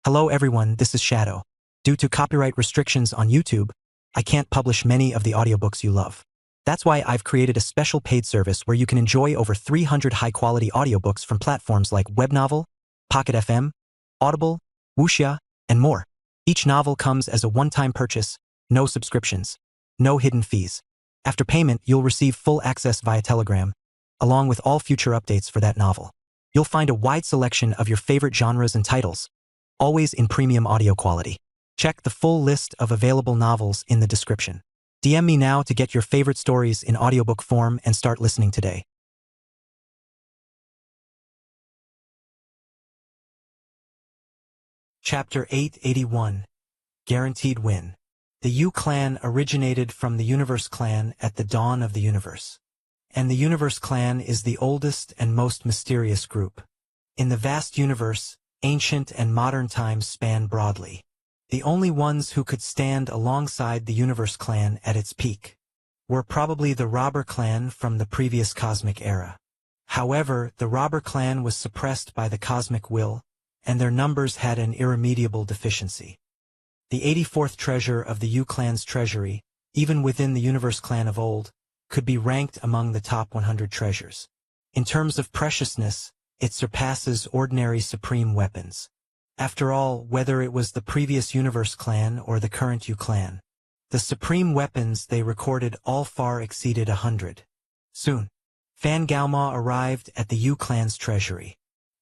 Hello everyone, this is Shadow. Due to copyright restrictions on YouTube, I can't publish many of the audiobooks you love. That's why I've created a special paid service where you can enjoy over 300 high-quality audiobooks from platforms like Webnovel, Pocket FM, Audible, Wuxia, and more. Each novel comes as a one-time purchase, no subscriptions, no hidden fees. After payment, you'll receive full access via Telegram, along with all future updates for that novel. You'll find a wide selection of your favorite genres and titles, always in premium audio quality. Check the full list of available novels in the description. DM me now to get your favorite stories in audiobook form and start listening today. Chapter 881, Guaranteed Win. The U clan originated from the Universe clan at the dawn of the universe. And the Universe clan is the oldest and most mysterious group. In the vast universe, ancient and modern times span broadly. The only ones who could stand alongside the Universe clan at its peak were probably the Robber clan from the previous cosmic era. However, the Robber clan was suppressed by the cosmic will, and their numbers had an irremediable deficiency. The 84th treasure of the U clan's treasury, even within the Universe clan of old, could be ranked among the top 100 treasures. In terms of preciousness, it surpasses ordinary supreme weapons. After all, whether it was the previous Universe clan or the current U clan, the supreme weapons they recorded all far exceeded 100. Soon, Fan Gaoma arrived at the U clan's treasury.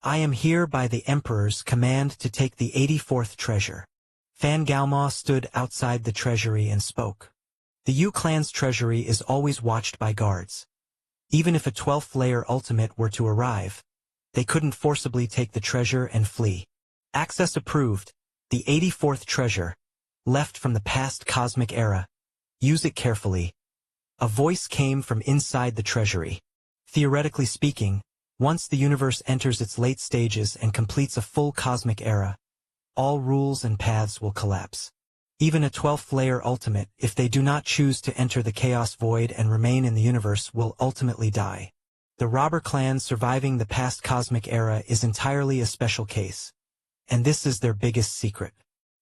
I am here by the Emperor's command to take the 84th treasure. Fan Gaoma stood outside the treasury and spoke. The U clan's treasury is always watched by guards. Even if a 12th layer ultimate were to arrive, they couldn't forcibly take the treasure and flee. Access approved. The 84th treasure, left from the past cosmic era. Use it carefully. A voice came from inside the treasury. Theoretically speaking, once the universe enters its late stages and completes a full cosmic era, all rules and paths will collapse. Even a 12th layer ultimate, if they do not choose to enter the chaos void and remain in the universe, will ultimately die. The Robber clan surviving the past cosmic era is entirely a special case, and this is their biggest secret.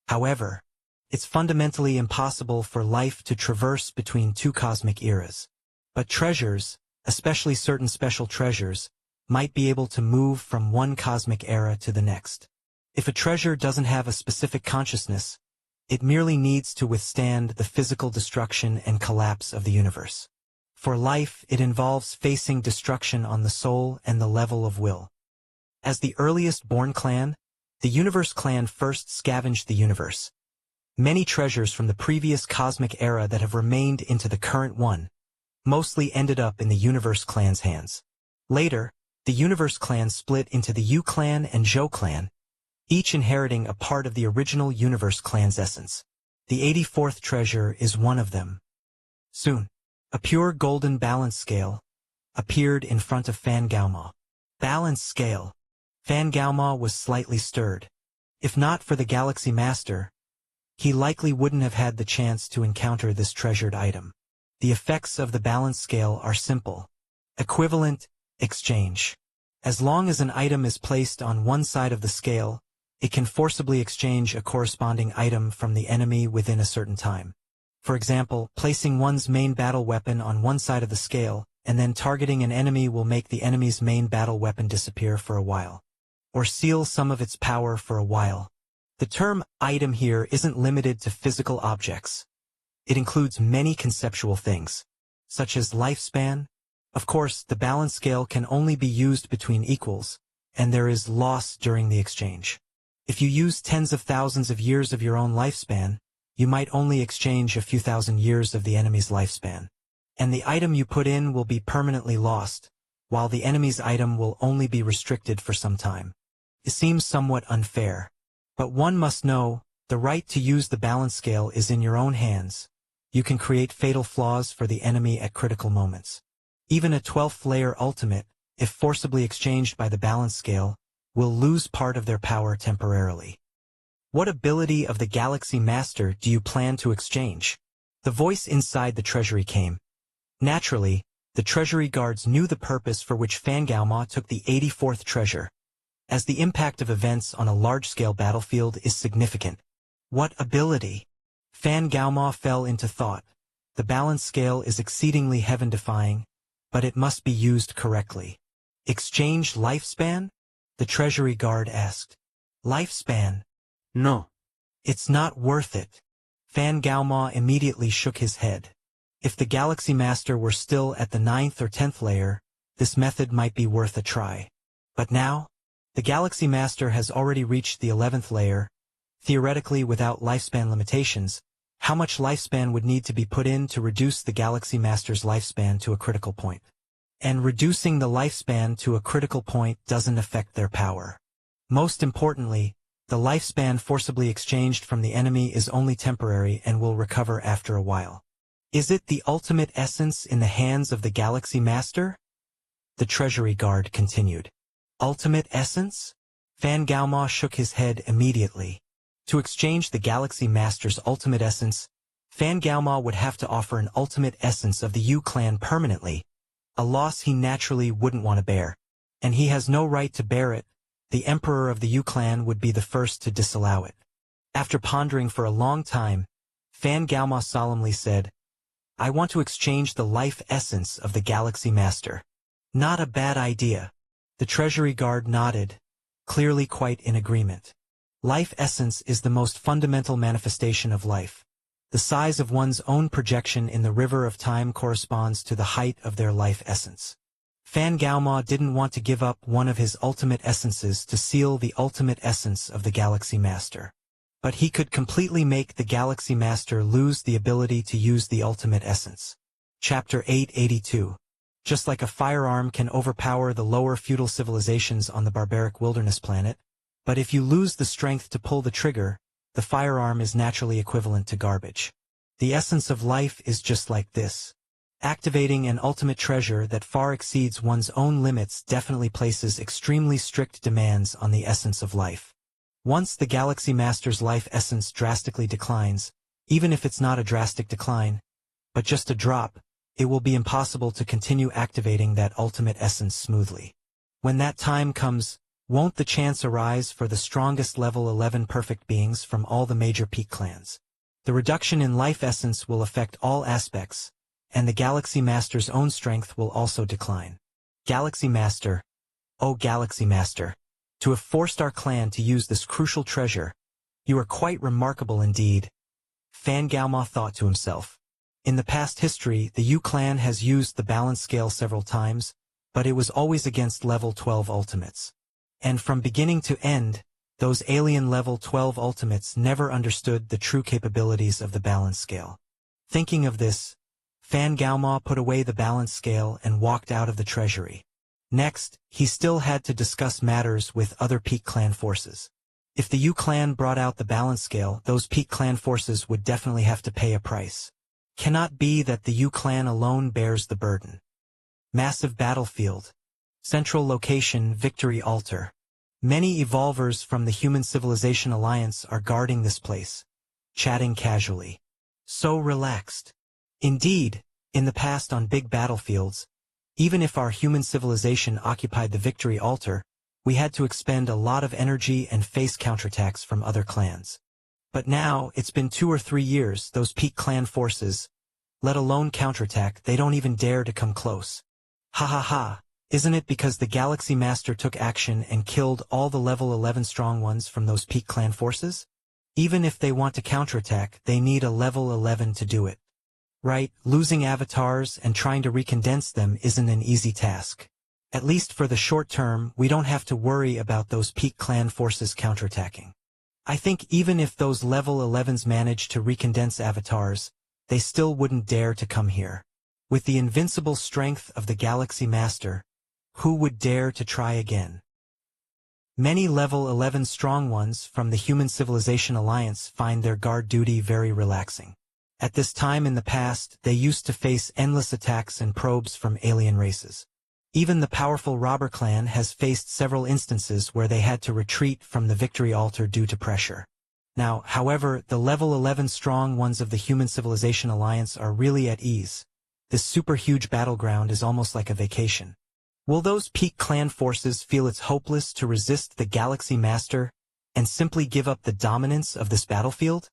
However, it's fundamentally impossible for life to traverse between two cosmic eras. But treasures, especially certain special treasures, might be able to move from one cosmic era to the next. If a treasure doesn't have a specific consciousness, it merely needs to withstand the physical destruction and collapse of the universe. For life, it involves facing destruction on the soul and the level of will. As the earliest born clan, the Universe clan first scavenged the universe. Many treasures from the previous cosmic era that have remained into the current one mostly ended up in the Universe clan's hands. Later, the Universe clan split into the U clan and Zhou clan, each inheriting a part of the original Universe clan's essence. The 84th treasure is one of them. Soon, a pure golden balance scale appeared in front of Fan Gaoma. Balance scale. Fan Gaoma was slightly stirred. If not for the Galaxy Master, he likely wouldn't have had the chance to encounter this treasured item. The effects of the balance scale are simple. Equivalent, exchange. As long as an item is placed on one side of the scale, it can forcibly exchange a corresponding item from the enemy within a certain time. For example, placing one's main battle weapon on one side of the scale, and then targeting an enemy will make the enemy's main battle weapon disappear for a while, or seal some of its power for a while. The term item here isn't limited to physical objects. It includes many conceptual things, such as lifespan. Of course, the balance scale can only be used between equals, and there is loss during the exchange. If you use tens of thousands of years of your own lifespan, you might only exchange a few thousand years of the enemy's lifespan. And the item you put in will be permanently lost, while the enemy's item will only be restricted for some time. It seems somewhat unfair. But one must know, the right to use the balance scale is in your own hands. You can create fatal flaws for the enemy at critical moments. Even a 12th layer ultimate, if forcibly exchanged by the balance scale, will lose part of their power temporarily. What ability of the Galaxy Master do you plan to exchange? The voice inside the treasury came. Naturally, the treasury guards knew the purpose for which Fan Gaoma took the 84th treasure. as the impact of events on a large-scale battlefield is significant. What ability? Fan Gaoma fell into thought. The balance scale is exceedingly heaven-defying, but it must be used correctly. Exchange lifespan? The Treasury Guard asked. Lifespan? No. It's not worth it. Fan Gaoma immediately shook his head. If the Galaxy Master were still at the 9th or 10th layer, this method might be worth a try. But now? The Galaxy Master has already reached the 11th layer. Theoretically, without lifespan limitations, how much lifespan would need to be put in to reduce the Galaxy Master's lifespan to a critical point? And reducing the lifespan to a critical point doesn't affect their power. Most importantly, the lifespan forcibly exchanged from the enemy is only temporary and will recover after a while. Is it the ultimate essence in the hands of the Galaxy Master? The Treasury Guard continued. Ultimate essence? Fan Gaoma shook his head immediately. To exchange the Galaxy Master's ultimate essence, Fan Gaoma would have to offer an ultimate essence of the Yu clan permanently, a loss he naturally wouldn't want to bear. And he has no right to bear it. The Emperor of the Yu clan would be the first to disallow it. After pondering for a long time, Fan Gaoma solemnly said, I want to exchange the life essence of the Galaxy Master. Not a bad idea. The Treasury Guard nodded, clearly quite in agreement. Life essence is the most fundamental manifestation of life. The size of one's own projection in the river of time corresponds to the height of their life essence. Fan Gaoma didn't want to give up one of his ultimate essences to seal the ultimate essence of the Galaxy Master. But he could completely make the Galaxy Master lose the ability to use the ultimate essence. Chapter 882. Just like a firearm can overpower the lower feudal civilizations on the barbaric wilderness planet, but if you lose the strength to pull the trigger, the firearm is naturally equivalent to garbage. The essence of life is just like this. Activating an ultimate treasure that far exceeds one's own limits definitely places extremely strict demands on the essence of life. Once the Galaxy Master's life essence drastically declines, even if it's not a drastic decline, but just a drop, it will be impossible to continue activating that ultimate essence smoothly. When that time comes, won't the chance arise for the strongest level 11 perfect beings from all the major peak clans? The reduction in life essence will affect all aspects, and the Galaxy Master's own strength will also decline. Galaxy Master, oh Galaxy Master, to have forced our clan to use this crucial treasure, you are quite remarkable indeed. Fan Gaoma thought to himself. In the past history, the Yu clan has used the balance scale several times, but it was always against level 12 ultimates. And from beginning to end, those alien level 12 ultimates never understood the true capabilities of the balance scale. Thinking of this, Fan Gaoma put away the balance scale and walked out of the treasury. Next, he still had to discuss matters with other peak clan forces. If the Yu clan brought out the balance scale, those peak clan forces would definitely have to pay a price. Cannot be that the Yu clan alone bears the burden. Massive battlefield. Central location, Victory Altar. Many evolvers from the Human Civilization Alliance are guarding this place, chatting casually. So relaxed. Indeed, in the past on big battlefields, even if our human civilization occupied the Victory Altar, we had to expend a lot of energy and face counterattacks from other clans. But now, it's been 2 or 3 years, those peak clan forces, let alone counterattack, they don't even dare to come close. Ha ha ha, isn't it because the Galaxy Master took action and killed all the level 11 strong ones from those peak clan forces? Even if they want to counterattack, they need a level 11 to do it. Right, losing avatars and trying to recondense them isn't an easy task. At least for the short term, we don't have to worry about those peak clan forces counterattacking. I think even if those level 11s manage to recondense avatars, they still wouldn't dare to come here. With the invincible strength of the Galaxy Master, who would dare to try again? Many level 11 strong ones from the Human Civilization Alliance find their guard duty very relaxing. At this time in the past, they used to face endless attacks and probes from alien races. Even the powerful robber clan has faced several instances where they had to retreat from the Victory Altar due to pressure. Now, however, the level 11 strong ones of the Human Civilization Alliance are really at ease. This super huge battleground is almost like a vacation. Will those peak clan forces feel it's hopeless to resist the Galaxy Master and simply give up the dominance of this battlefield?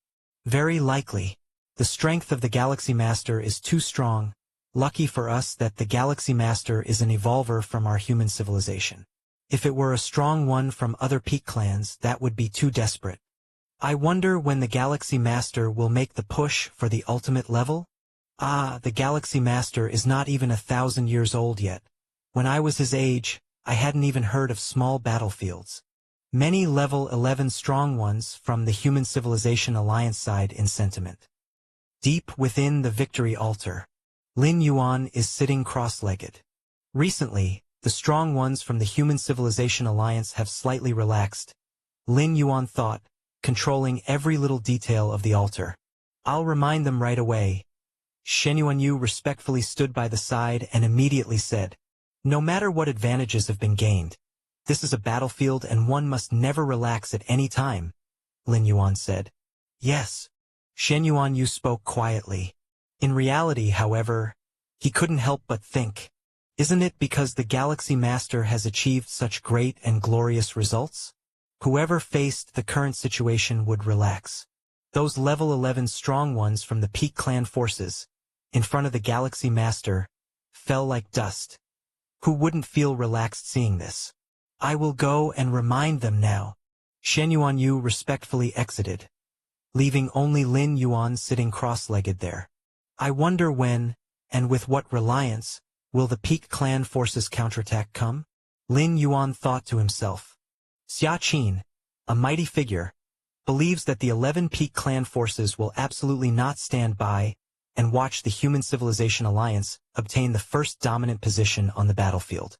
Very likely. The strength of the Galaxy Master is too strong. Lucky for us that the Galaxy Master is an evolver from our human civilization. If it were a strong one from other peak clans, that would be too desperate. I wonder when the Galaxy Master will make the push for the ultimate level? The Galaxy Master is not even 1,000 years old yet. When I was his age, I hadn't even heard of small battlefields. Many level 11 strong ones from the Human Civilization Alliance side in sentiment. Deep within the victory altar, Lin Yuan is sitting cross-legged. Recently, the strong ones from the Human Civilization Alliance have slightly relaxed. Lin Yuan thought, controlling every little detail of the altar. I'll remind them right away. Shen Yuanyu respectfully stood by the side and immediately said, no matter what advantages have been gained, this is a battlefield and one must never relax at any time, Lin Yuan said. Yes. Shen Yuanyu spoke quietly. In reality, however, he couldn't help but think, isn't it because the Galaxy Master has achieved such great and glorious results? Whoever faced the current situation would relax. Those level 11 strong ones from the peak clan forces, in front of the Galaxy Master, fell like dust. Who wouldn't feel relaxed seeing this? I will go and remind them now. Shen Yuanyu respectfully exited, leaving only Lin Yuan sitting cross-legged there. I wonder when, and with what reliance, will the peak clan forces counterattack come? Lin Yuan thought to himself. Xia Qin, a mighty figure, believes that the 11 peak clan forces will absolutely not stand by and watch the Human Civilization Alliance obtain the first dominant position on the battlefield.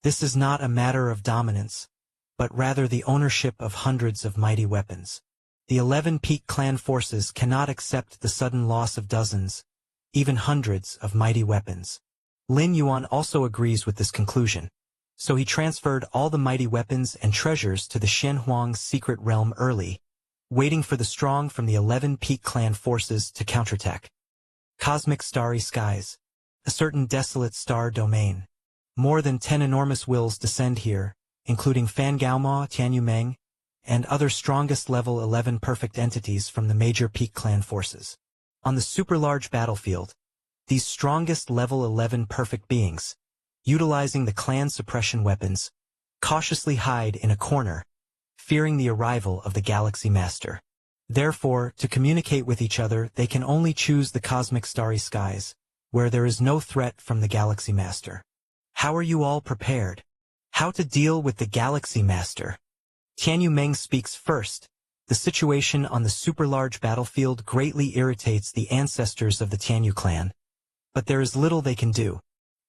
This is not a matter of dominance, but rather the ownership of hundreds of mighty weapons. The 11 peak clan forces cannot accept the sudden loss of dozens, even hundreds of mighty weapons. Lin Yuan also agrees with this conclusion, so he transferred all the mighty weapons and treasures to the Shenhuang's secret realm early, waiting for the strong from the 11 peak clan forces to counterattack. Cosmic starry skies. A certain desolate star domain. More than 10 enormous wills descend here, including Fangaoma, Tianyumeng, and other strongest level 11 perfect entities from the major peak clan forces. On the super-large battlefield, these strongest level 11 perfect beings, utilizing the clan suppression weapons, cautiously hide in a corner, fearing the arrival of the Galaxy Master. Therefore, to communicate with each other, they can only choose the cosmic starry skies, where there is no threat from the Galaxy Master. How are you all prepared? How to deal with the Galaxy Master? Tianyumeng speaks first. The situation on the super-large battlefield greatly irritates the ancestors of the Tianyu clan, but there is little they can do.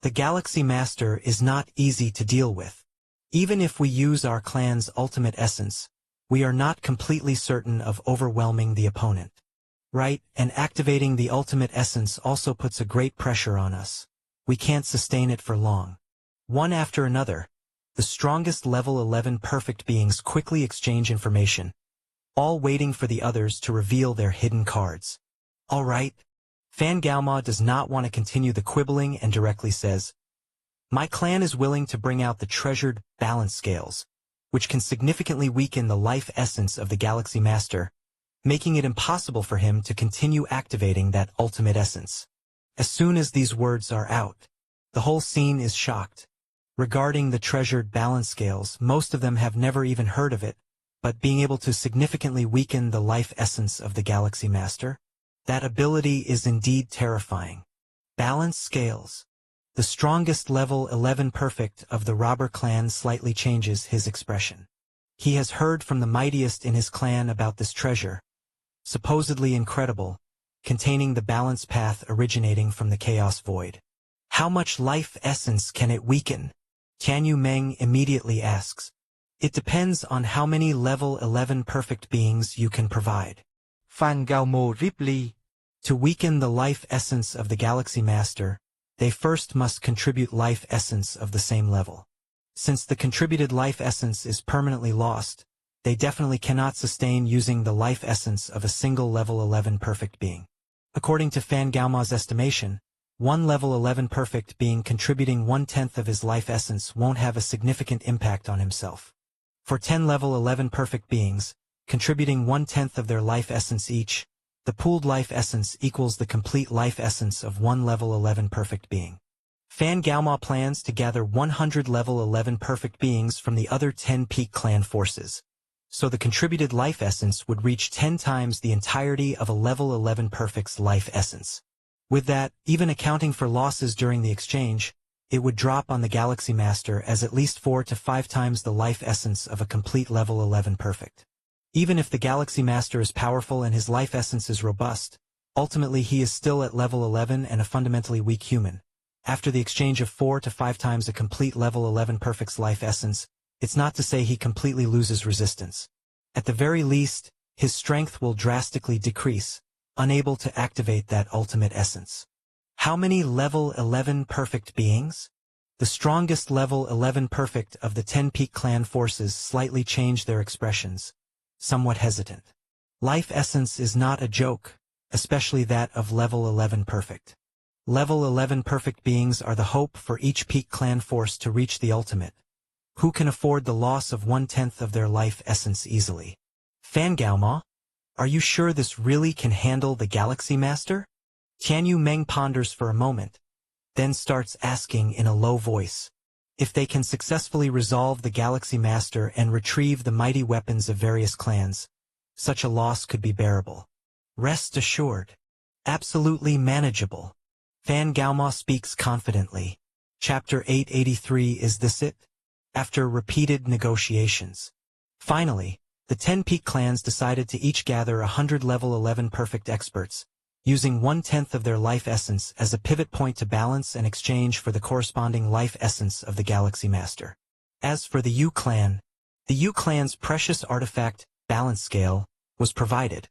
The Galaxy Master is not easy to deal with. Even if we use our clan's ultimate essence, we are not completely certain of overwhelming the opponent. Right, and activating the ultimate essence also puts a great pressure on us. We can't sustain it for long. One after another, the strongest level 11 perfect beings quickly exchange information, all waiting for the others to reveal their hidden cards. All right. Fangaoma does not want to continue the quibbling and directly says, my clan is willing to bring out the treasured balance scales, which can significantly weaken the life essence of the Galaxy Master, making it impossible for him to continue activating that ultimate essence. As soon as these words are out, the whole scene is shocked. Regarding the treasured balance scales, most of them have never even heard of it, but being able to significantly weaken the life essence of the Galaxy Master, that ability is indeed terrifying. Balance scales. The strongest level 11 perfect of the robber clan slightly changes his expression. He has heard from the mightiest in his clan about this treasure, supposedly incredible, containing the balance path originating from the chaos void. How much life essence can it weaken? Tianyumeng immediately asks. It depends on how many level 11 perfect beings you can provide. Fangaoma Ripley. To weaken the life essence of the Galaxy Master, they first must contribute life essence of the same level. Since the contributed life essence is permanently lost, they definitely cannot sustain using the life essence of a single level 11 perfect being. According to Fangaoma's estimation, One level 11 perfect being contributing 1/10 of his life essence won't have a significant impact on himself. For 10 level 11 perfect beings, contributing 1/10 of their life essence each, the pooled life essence equals the complete life essence of one level 11 perfect being. Fan Gaoma plans to gather 100 level 11 perfect beings from the other 10 peak clan forces, so the contributed life essence would reach 10 times the entirety of a level 11 perfect's life essence. With that, even accounting for losses during the exchange, it would drop on the Galaxy Master as at least 4 to 5 times the life essence of a complete level 11 perfect. Even if the Galaxy Master is powerful and his life essence is robust, ultimately he is still at level 11 and a fundamentally weak human. After the exchange of 4 to 5 times a complete level 11 perfect's life essence, it's not to say he completely loses resistance. At the very least, his strength will drastically decrease, unable to activate that ultimate essence. How many level 11 perfect beings? The strongest level 11 perfect of the 10 peak clan forces slightly change their expressions, somewhat hesitant. Life essence is not a joke, especially that of level 11 perfect. Level 11 perfect beings are the hope for each peak clan force to reach the ultimate. Who can afford the loss of 1/10 of their life essence easily? Fan Gaoma, are you sure this really can handle the Galaxy Master? Tian Yu Meng ponders for a moment, then starts asking in a low voice. If they can successfully resolve the Galaxy Master and retrieve the mighty weapons of various clans, such a loss could be bearable. Rest assured. Absolutely manageable. Fan Gaoma speaks confidently. Chapter 883. Is this it? After repeated negotiations. Finally, the 10 peak clans decided to each gather 100 level 11 perfect experts, using 1/10 of their life essence as a pivot point to balance and exchange for the corresponding life essence of the Galaxy Master. As for the Yu clan, the Yu clan's precious artifact, balance scale, was provided,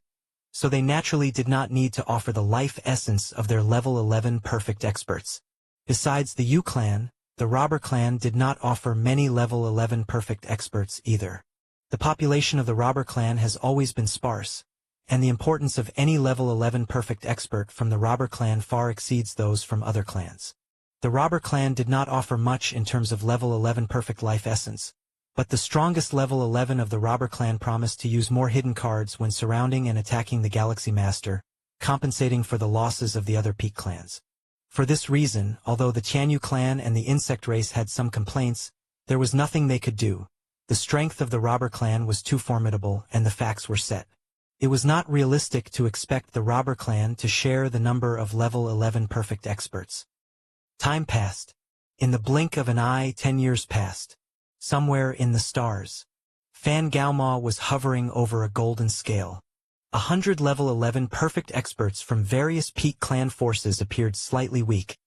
so they naturally did not need to offer the life essence of their level 11 perfect experts. Besides the Yu clan, the Robber clan did not offer many level 11 perfect experts either. The population of the Robber clan has always been sparse, and the importance of any level 11 perfect expert from the Robber clan far exceeds those from other clans. The Robber clan did not offer much in terms of level 11 perfect life essence, but the strongest level 11 of the Robber clan promised to use more hidden cards when surrounding and attacking the Galaxy Master, compensating for the losses of the other peak clans. For this reason, although the Tianyu clan and the insect race had some complaints, there was nothing they could do. The strength of the Robber clan was too formidable, and the facts were set. It was not realistic to expect the Robber clan to share the number of level 11 perfect experts. Time passed. In the blink of an eye, 10 years passed. Somewhere in the stars, Fan Gaoma was hovering over a golden scale. 100 level 11 perfect experts from various peak clan forces appeared slightly weak,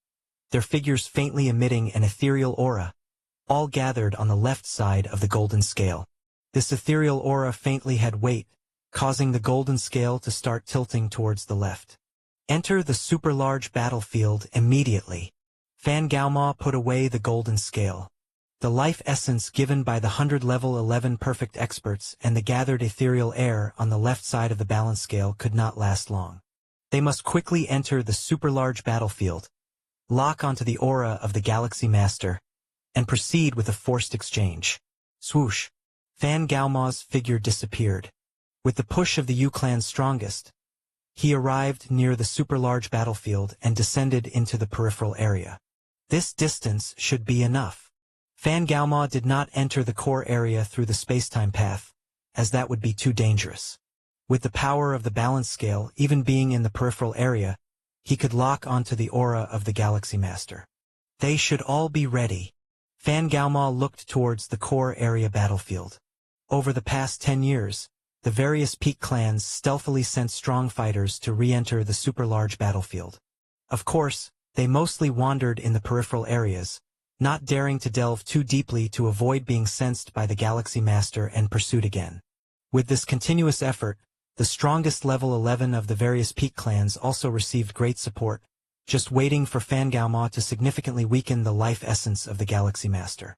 their figures faintly emitting an ethereal aura, all gathered on the left side of the golden scale. This ethereal aura faintly had weight, causing the golden scale to start tilting towards the left. Enter the super-large battlefield immediately. Fan Gaoma put away the golden scale. The life essence given by the 100 level 11 perfect experts and the gathered ethereal air on the left side of the balance scale could not last long. They must quickly enter the super-large battlefield, lock onto the aura of the Galaxy Master, and proceed with a forced exchange. Swoosh! Fan Gaoma's figure disappeared. With the push of the Yu clan's strongest, he arrived near the super-large battlefield and descended into the peripheral area. This distance should be enough. Fan Gaoma did not enter the core area through the space-time path, as that would be too dangerous. With the power of the balance scale, even being in the peripheral area, he could lock onto the aura of the Galaxy Master. They should all be ready. Fan Gaoma looked towards the core area battlefield. Over the past 10 years, the various peak clans stealthily sent strong fighters to re-enter the super-large battlefield. Of course, they mostly wandered in the peripheral areas, not daring to delve too deeply to avoid being sensed by the Galaxy Master and pursued again. With this continuous effort, the strongest level 11 of the various peak clans also received great support, just waiting for Fan Gaoma to significantly weaken the life essence of the Galaxy Master.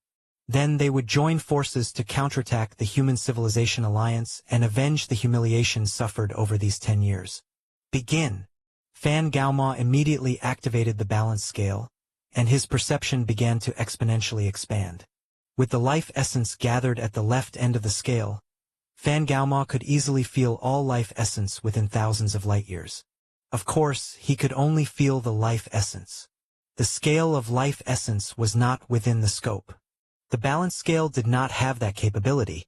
Then they would join forces to counterattack the Human Civilization Alliance and avenge the humiliation suffered over these 10 years. Begin! Fan Gaoma immediately activated the balance scale, and his perception began to exponentially expand. With the life essence gathered at the left end of the scale, Fan Gaoma could easily feel all life essence within thousands of light years. Of course, he could only feel the life essence. The scale of life essence was not within the scope. The balance scale did not have that capability.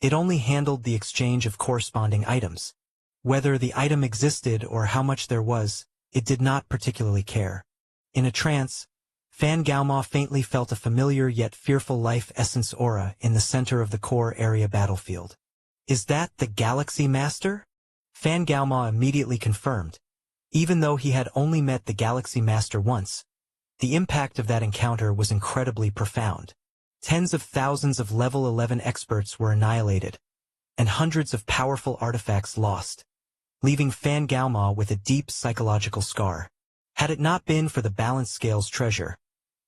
It only handled the exchange of corresponding items. Whether the item existed or how much there was, it did not particularly care. In a trance, Fan Gaoma faintly felt a familiar yet fearful life essence aura in the center of the core area battlefield. Is that the Galaxy Master? Fan Gaoma immediately confirmed. Even though he had only met the Galaxy Master once, the impact of that encounter was incredibly profound. Tens of thousands of level 11 experts were annihilated, and hundreds of powerful artifacts lost, leaving Fan Gaoma with a deep psychological scar. Had it not been for the balance scale's treasure,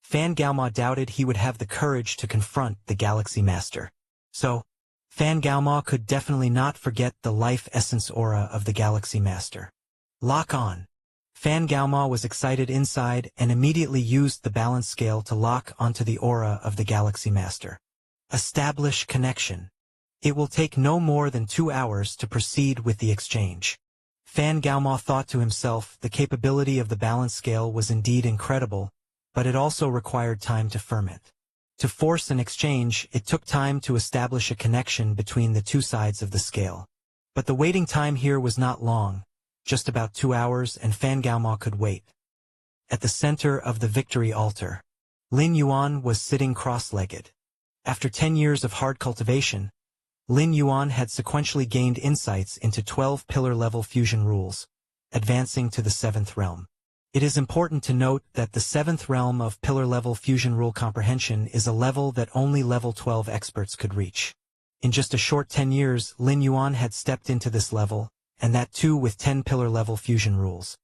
Fan Gaoma doubted he would have the courage to confront the Galaxy Master. So, Fan Gaoma could definitely not forget the life essence aura of the Galaxy Master. Lock on. Fan Gaoma was excited inside and immediately used the balance scale to lock onto the aura of the Galaxy Master. Establish connection. It will take no more than 2 hours to proceed with the exchange. Fan Gaoma thought to himself the capability of the balance scale was indeed incredible, but it also required time to ferment. To force an exchange, it took time to establish a connection between the two sides of the scale. But the waiting time here was not long, just about 2 hours, and Fan Gaoma could wait. At the center of the victory altar, Lin Yuan was sitting cross-legged. After 10 years of hard cultivation, Lin Yuan had sequentially gained insights into 12 pillar-level fusion rules, advancing to the 7th realm. It is important to note that the 7th realm of pillar-level fusion rule comprehension is a level that only level 12 experts could reach. In just a short 10 years, Lin Yuan had stepped into this level, and that too with 10 pillar-level fusion rules.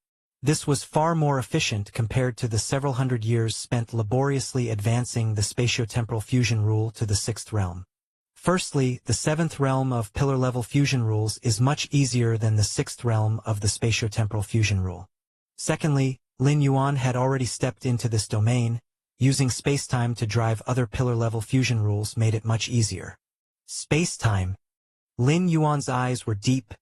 This was far more efficient compared to the several hundred years spent laboriously advancing the spatiotemporal fusion rule to the 6th realm. Firstly, the 7th realm of pillar-level fusion rules is much easier than the 6th realm of the spatiotemporal fusion rule. Secondly, Lin Yuan had already stepped into this domain. Using spacetime to drive other pillar-level fusion rules made it much easier. Spacetime. Lin Yuan's eyes were deep,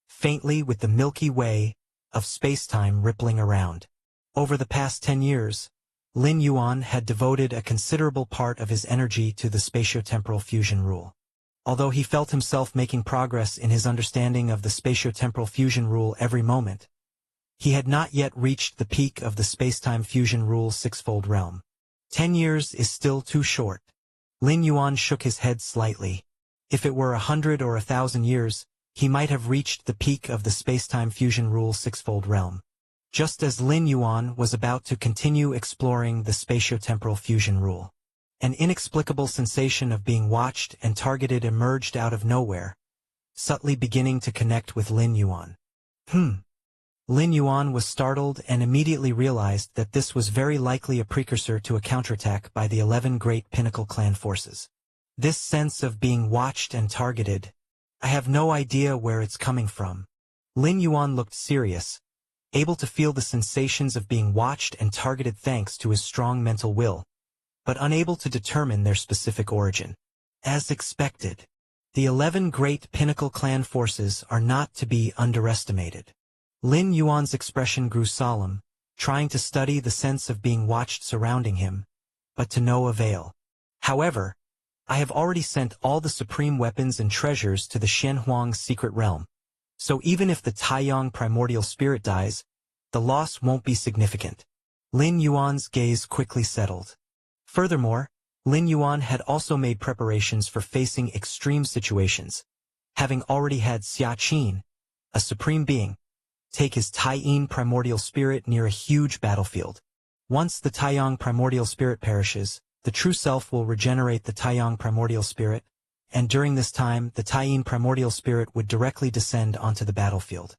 faintly with the Milky Way of spacetime rippling around. Over the past 10 years, Lin Yuan had devoted a considerable part of his energy to the spatiotemporal fusion rule. Although he felt himself making progress in his understanding of the spatiotemporal fusion rule every moment, he had not yet reached the peak of the spacetime fusion rule's sixfold realm. 10 years is still too short. Lin Yuan shook his head slightly. If it were 100 or 1,000 years, he might have reached the peak of the spacetime fusion rule's sixfold realm. Just as Lin Yuan was about to continue exploring the spatiotemporal fusion rule, an inexplicable sensation of being watched and targeted emerged out of nowhere, subtly beginning to connect with Lin Yuan. Lin Yuan was startled and immediately realized that this was very likely a precursor to a counterattack by the 11 great Pinnacle clan forces. This sense of being watched and targeted, I have no idea where it's coming from. Lin Yuan looked serious, able to feel the sensations of being watched and targeted thanks to his strong mental will, but unable to determine their specific origin. As expected, the 11 great Pinnacle clan forces are not to be underestimated. Lin Yuan's expression grew solemn, trying to study the sense of being watched surrounding him, but to no avail. However, I have already sent all the supreme weapons and treasures to the Shenhuang's secret realm, so even if the Taiyang primordial spirit dies, the loss won't be significant. Lin Yuan's gaze quickly settled. Furthermore, Lin Yuan had also made preparations for facing extreme situations, having already had Xia Qin, a supreme being, take his Taiyang primordial spirit near a huge battlefield. Once the Taiyang primordial spirit perishes, the true self will regenerate the Taiyang primordial spirit, and during this time the Taiyang primordial spirit would directly descend onto the battlefield.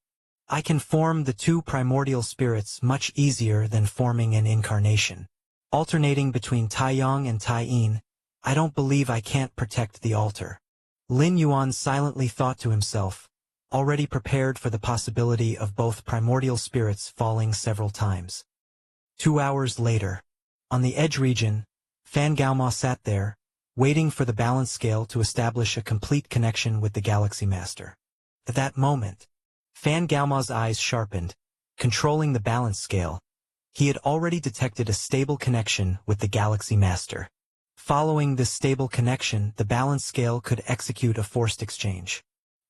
I can form the two primordial spirits much easier than forming an incarnation. Alternating between Taiyang and Taiying, I don't believe I can't protect the altar. Lin Yuan silently thought to himself, already prepared for the possibility of both primordial spirits falling several times. 2 hours later, on the edge region, Fan Gaoma sat there, waiting for the balance scale to establish a complete connection with the Galaxy Master. At that moment, Fan Gaoma's eyes sharpened, controlling the balance scale. He had already detected a stable connection with the Galaxy Master. Following this stable connection, the balance scale could execute a forced exchange.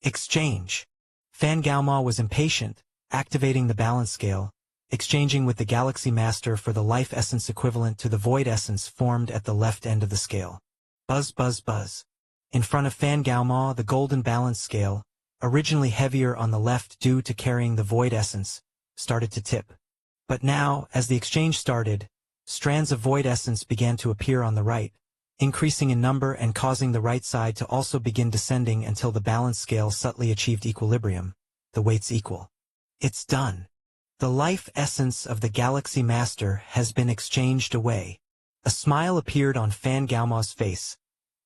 Exchange! Fan Gaoma was impatient, activating the balance scale, exchanging with the Galaxy Master for the life essence equivalent to the void essence formed at the left end of the scale. Buzz buzz buzz. In front of Fan Gaoma, the golden balance scale, originally heavier on the left due to carrying the void essence, started to tip. But now, as the exchange started, strands of void essence began to appear on the right, increasing in number and causing the right side to also begin descending until the balance scale subtly achieved equilibrium, the weights equal. It's done. The life essence of the Galaxy Master has been exchanged away. A smile appeared on Fan Gaoma's face.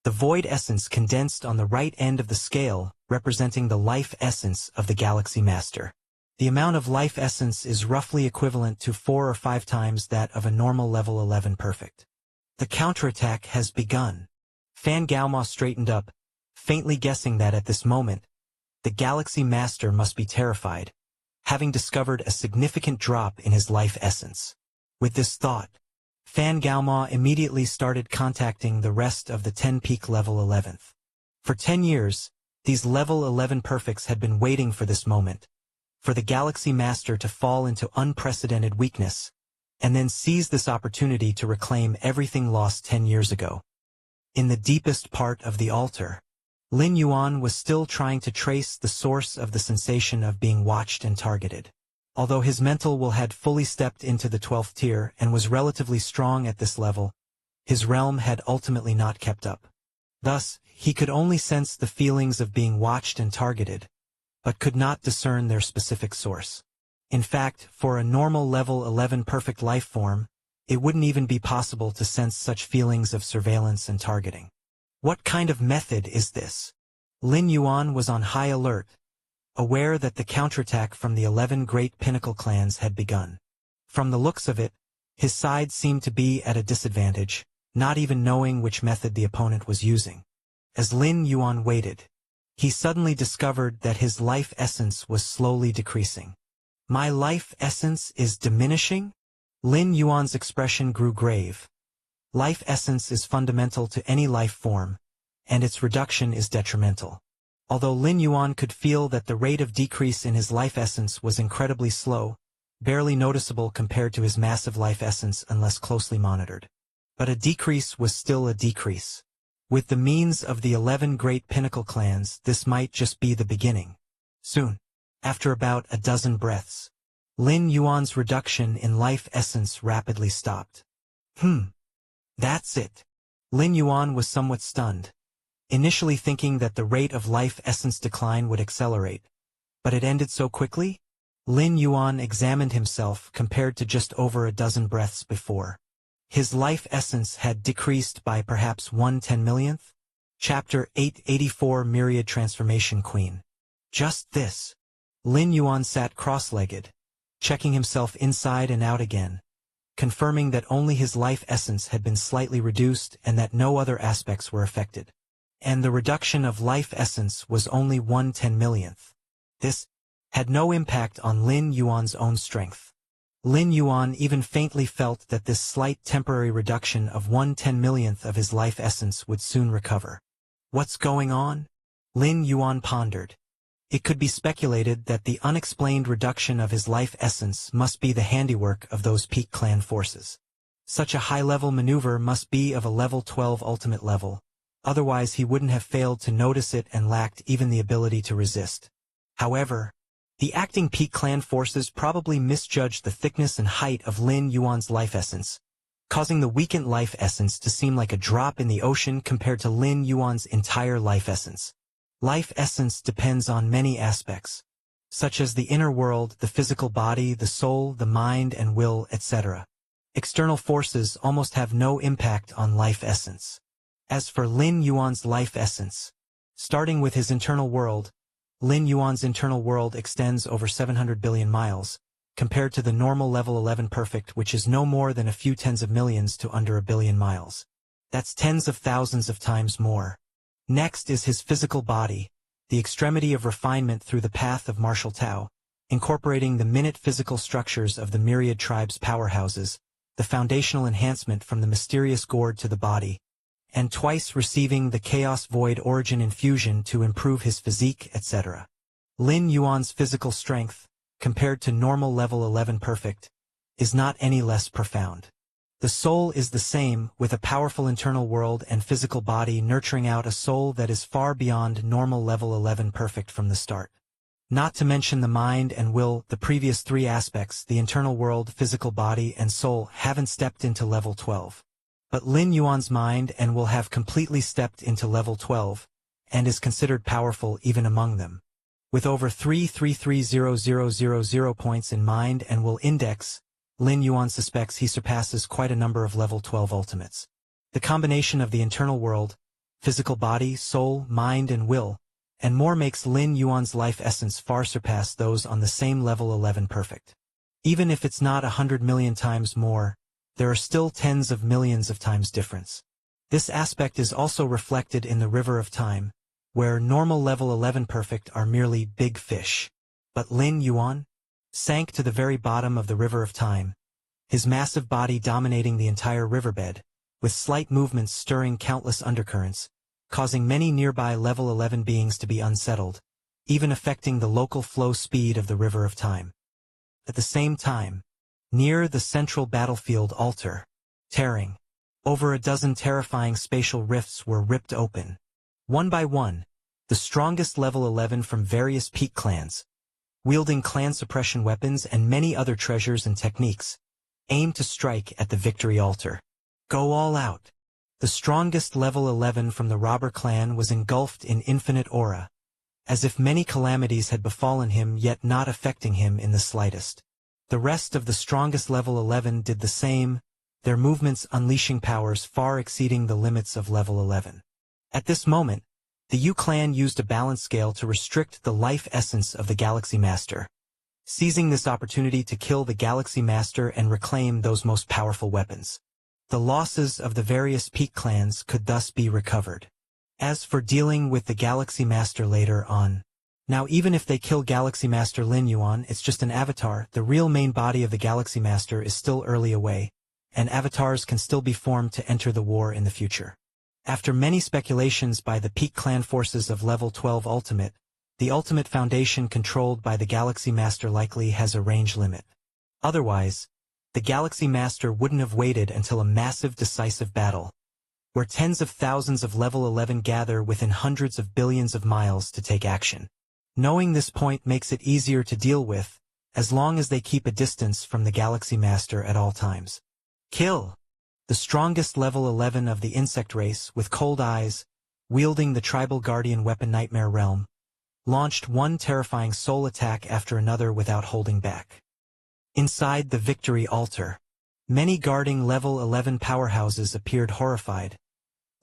The void essence condensed on the right end of the scale, representing the life essence of the Galaxy Master. The amount of life essence is roughly equivalent to 4 or 5 times that of a normal level 11 perfect. The counterattack has begun. Fan Gaoma straightened up, faintly guessing that at this moment, the Galaxy Master must be terrified, having discovered a significant drop in his life essence. With this thought, Fan Gaoma immediately started contacting the rest of the 10-peak level 11th. For 10 years, these level 11 perfects had been waiting for this moment, for the Galaxy Master to fall into unprecedented weakness, and then seize this opportunity to reclaim everything lost 10 years ago. In the deepest part of the altar, Lin Yuan was still trying to trace the source of the sensation of being watched and targeted. Although his mental will had fully stepped into the 12th tier and was relatively strong at this level, his realm had ultimately not kept up. Thus, he could only sense the feelings of being watched and targeted, but could not discern their specific source. In fact, for a normal level 11 perfect life form, it wouldn't even be possible to sense such feelings of surveillance and targeting. What kind of method is this? Lin Yuan was on high alert, aware that the counterattack from the 11 great pinnacle clans had begun. From the looks of it, his side seemed to be at a disadvantage, not even knowing which method the opponent was using. As Lin Yuan waited, he suddenly discovered that his life essence was slowly decreasing. My life essence is diminishing? Lin Yuan's expression grew grave. Life essence is fundamental to any life form, and its reduction is detrimental. Although Lin Yuan could feel that the rate of decrease in his life essence was incredibly slow, barely noticeable compared to his massive life essence unless closely monitored. But a decrease was still a decrease. With the means of the 11 great pinnacle clans, this might just be the beginning. Soon, after about a dozen breaths, Lin Yuan's reduction in life essence rapidly stopped. That's it. Lin Yuan was somewhat stunned, initially thinking that the rate of life essence decline would accelerate. But it ended so quickly? Lin Yuan examined himself compared to just over a dozen breaths before. His life essence had decreased by perhaps 1/10,000,000th. Chapter 884 Myriad Transformation Queen. Just this. Lin Yuan sat cross-legged, checking himself inside and out again, confirming that only his life essence had been slightly reduced and that no other aspects were affected. And the reduction of life essence was only 1/10,000,000th. This had no impact on Lin Yuan's own strength. Lin Yuan even faintly felt that this slight temporary reduction of 1/10,000,000th of his life essence would soon recover. What's going on? Lin Yuan pondered. It could be speculated that the unexplained reduction of his life essence must be the handiwork of those peak clan forces. Such a high-level maneuver must be of a level 12 ultimate level, otherwise he wouldn't have failed to notice it and lacked even the ability to resist. However, the acting peak clan forces probably misjudged the thickness and height of Lin Yuan's life essence, causing the weakened life essence to seem like a drop in the ocean compared to Lin Yuan's entire life essence. Life essence depends on many aspects, such as the inner world, the physical body, the soul, the mind and will, etc. External forces almost have no impact on life essence. As for Lin Yuan's life essence, starting with his internal world, Lin Yuan's internal world extends over 700 billion miles, compared to the normal level 11 perfect, which is no more than a few tens of millions to under a billion miles. That's tens of thousands of times more. Next is his physical body, the extremity of refinement through the path of martial Tao, incorporating the minute physical structures of the myriad tribes' powerhouses, the foundational enhancement from the mysterious gourd to the body, and twice receiving the chaos void origin infusion to improve his physique, etc. Lin Yuan's physical strength, compared to normal level 11 perfect, is not any less profound. The soul is the same, with a powerful internal world and physical body nurturing out a soul that is far beyond normal level 11 perfect from the start. Not to mention the mind and will, the previous three aspects, the internal world, physical body, and soul, haven't stepped into level 12. But Lin Yuan's mind and will have completely stepped into level 12, and is considered powerful even among them. With over 333,000 points in mind and will index, Lin Yuan suspects he surpasses quite a number of level 12 ultimates. The combination of the internal world, physical body, soul, mind and will, and more makes Lin Yuan's life essence far surpass those on the same level 11 perfect. Even if it's not 100 million times more, there are still tens of millions of times difference. This aspect is also reflected in the river of time, where normal level 11 perfect are merely big fish. But Lin Yuan sank to the very bottom of the river of time, his massive body dominating the entire riverbed, with slight movements stirring countless undercurrents, causing many nearby level 11 beings to be unsettled, even affecting the local flow speed of the river of time. At the same time, near the central battlefield altar, tearing, over a dozen terrifying spatial rifts were ripped open. One by one, the strongest level 11 from various peak clans, wielding clan suppression weapons and many other treasures and techniques, aimed to strike at the victory altar. Go all out. The strongest level 11 from the robber clan was engulfed in infinite aura, as if many calamities had befallen him yet not affecting him in the slightest. The rest of the strongest level 11 did the same, their movements unleashing powers far exceeding the limits of level 11. At this moment, the Yu clan used a balance scale to restrict the life essence of the Galaxy Master, seizing this opportunity to kill the Galaxy Master and reclaim those most powerful weapons. The losses of the various peak clans could thus be recovered. As for dealing with the Galaxy Master later on, now even if they kill Galaxy Master Lin Yuan, it's just an avatar, the real main body of the Galaxy Master is still early away, and avatars can still be formed to enter the war in the future. After many speculations by the peak clan forces of level 12 ultimate, the ultimate foundation controlled by the Galaxy Master likely has a range limit. Otherwise, the Galaxy Master wouldn't have waited until a massive decisive battle, where tens of thousands of level 11 gather within hundreds of billions of miles to take action. Knowing this point makes it easier to deal with, as long as they keep a distance from the Galaxy Master at all times. Kill! The strongest level 11 of the insect race, with cold eyes, wielding the tribal guardian weapon Nightmare Realm, launched one terrifying soul attack after another without holding back. Inside the victory altar, many guarding level 11 powerhouses appeared horrified,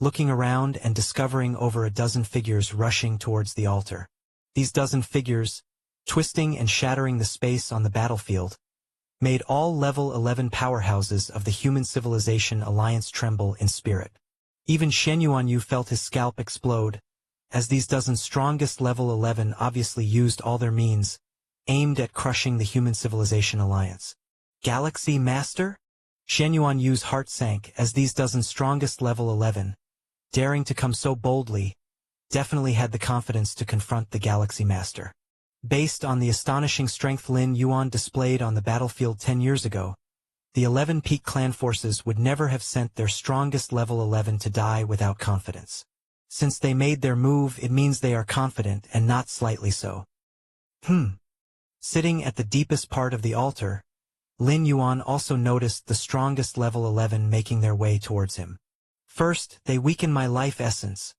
looking around and discovering over a dozen figures rushing towards the altar. These dozen figures, twisting and shattering the space on the battlefield, made all level 11 powerhouses of the Human Civilization Alliance tremble in spirit. Even Shen Yuanyu felt his scalp explode, as these dozen strongest level 11 obviously used all their means, aimed at crushing the Human Civilization Alliance. Galaxy Master? Shen Yuanyu's heart sank as these dozen strongest level 11, daring to come so boldly, definitely had the confidence to confront the Galaxy Master. Based on the astonishing strength Lin Yuan displayed on the battlefield 10 years ago, the 11 peak clan forces would never have sent their strongest level 11 to die without confidence. Since they made their move, it means they are confident and not slightly so. Sitting at the deepest part of the altar, Lin Yuan also noticed the strongest level 11 making their way towards him. First, they weaken my life essence.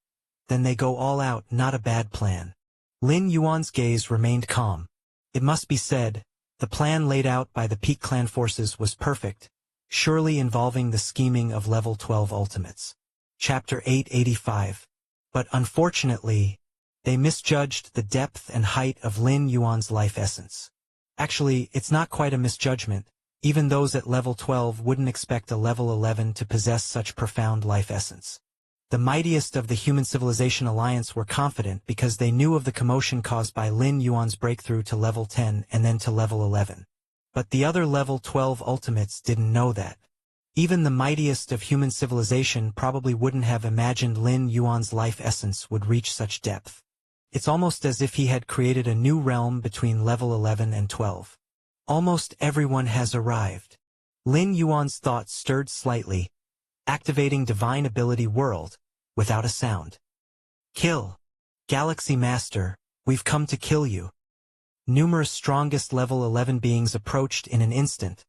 Then they go all out, not a bad plan. Lin Yuan's gaze remained calm. It must be said, the plan laid out by the peak clan forces was perfect, surely involving the scheming of level 12 ultimates. Chapter 885. But unfortunately, They misjudged the depth and height of Lin Yuan's life essence. Actually, it's not quite a misjudgment. Even those at level 12 wouldn't expect a level 11 to possess such profound life essence. The mightiest of the Human Civilization Alliance were confident because they knew of the commotion caused by Lin Yuan's breakthrough to level 10 and then to level 11. But the other level 12 ultimates didn't know that. Even the mightiest of human civilization probably wouldn't have imagined Lin Yuan's life essence would reach such depth. It's almost as if he had created a new realm between level 11 and 12. Almost everyone has arrived. Lin Yuan's thoughts stirred slightly, activating Divine Ability World, without a sound. Kill. Galaxy Master, we've come to kill you. Numerous strongest level 11 beings approached in an instant,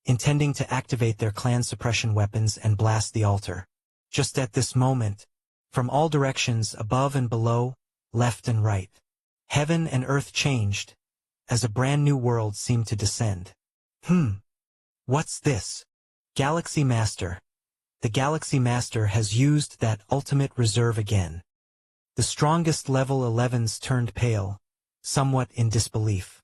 intending to activate their clan suppression weapons and blast the altar. Just at this moment, from all directions above and below, left and right, heaven and earth changed, as a brand new world seemed to descend. What's this? Galaxy Master. The Galaxy Master has used that ultimate reserve again. The strongest level 11s turned pale, somewhat in disbelief.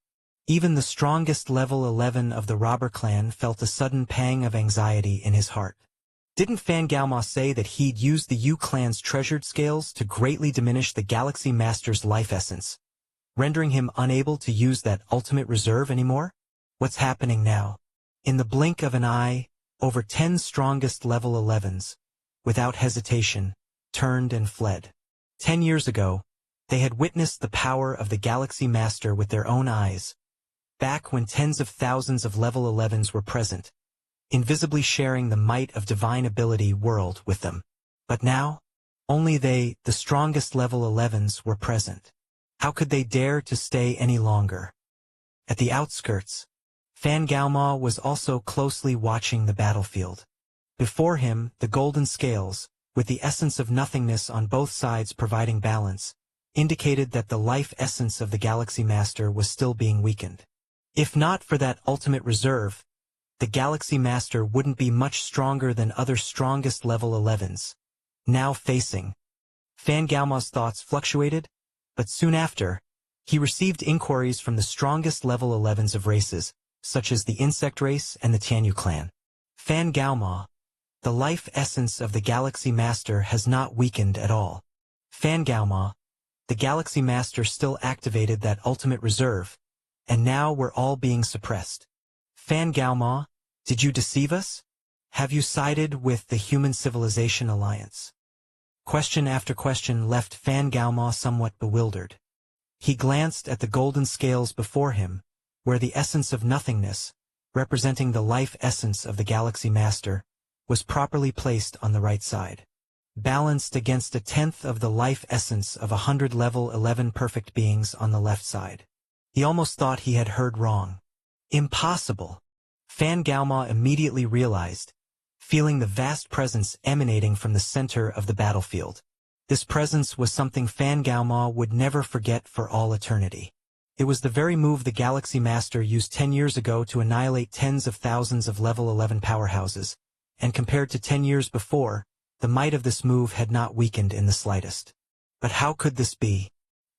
Even the strongest level 11 of the robber clan felt a sudden pang of anxiety in his heart. Didn't Fan Gaoma say that he'd used the Yu clan's treasured scales to greatly diminish the Galaxy Master's life essence, rendering him unable to use that ultimate reserve anymore? What's happening now? In the blink of an eye, over 10 strongest level 11s, without hesitation, turned and fled. 10 years ago, they had witnessed the power of the Galaxy Master with their own eyes, back when tens of thousands of level 11s were present, invisibly sharing the might of Divine Ability World with them. But now, only they, the strongest level 11s, were present. How could they dare to stay any longer? At the outskirts, Fan Gaoma was also closely watching the battlefield. Before him, the golden scales, with the essence of nothingness on both sides providing balance, indicated that the life essence of the Galaxy Master was still being weakened. If not for that ultimate reserve, the Galaxy Master wouldn't be much stronger than other strongest level 11s. Now facing. Fan Gaoma's thoughts fluctuated, but soon after, he received inquiries from the strongest level 11s of races, such as the Insect race and the Tianyu clan. Fan Gaoma, the life essence of the Galaxy Master has not weakened at all. Fan Gaoma, the Galaxy Master still activated that ultimate reserve, and now we're all being suppressed. Fan Gaoma, did you deceive us? Have you sided with the Human Civilization Alliance? Question after question left Fan Gaoma somewhat bewildered. He glanced at the golden scales before him, where the essence of nothingness, representing the life essence of the Galaxy Master, was properly placed on the right side, balanced against 1/10 of the life essence of 100 level 11 perfect beings on the left side. He almost thought he had heard wrong. Impossible! Fan Gaoma immediately realized, feeling the vast presence emanating from the center of the battlefield. This presence was something Fan Gaoma would never forget for all eternity. It was the very move the Galaxy Master used 10 years ago to annihilate tens of thousands of level 11 powerhouses, and compared to 10 years before, the might of this move had not weakened in the slightest. But how could this be?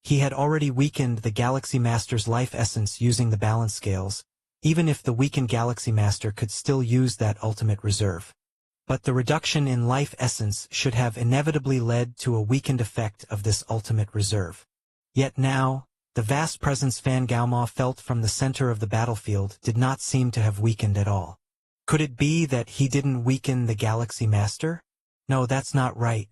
He had already weakened the Galaxy Master's life essence using the balance scales, even if the weakened Galaxy Master could still use that ultimate reserve. But the reduction in life essence should have inevitably led to a weakened effect of this ultimate reserve. Yet now, the vast presence Fan Gaoma felt from the center of the battlefield did not seem to have weakened at all. Could it be that he didn't weaken the Galaxy Master? No, that's not right.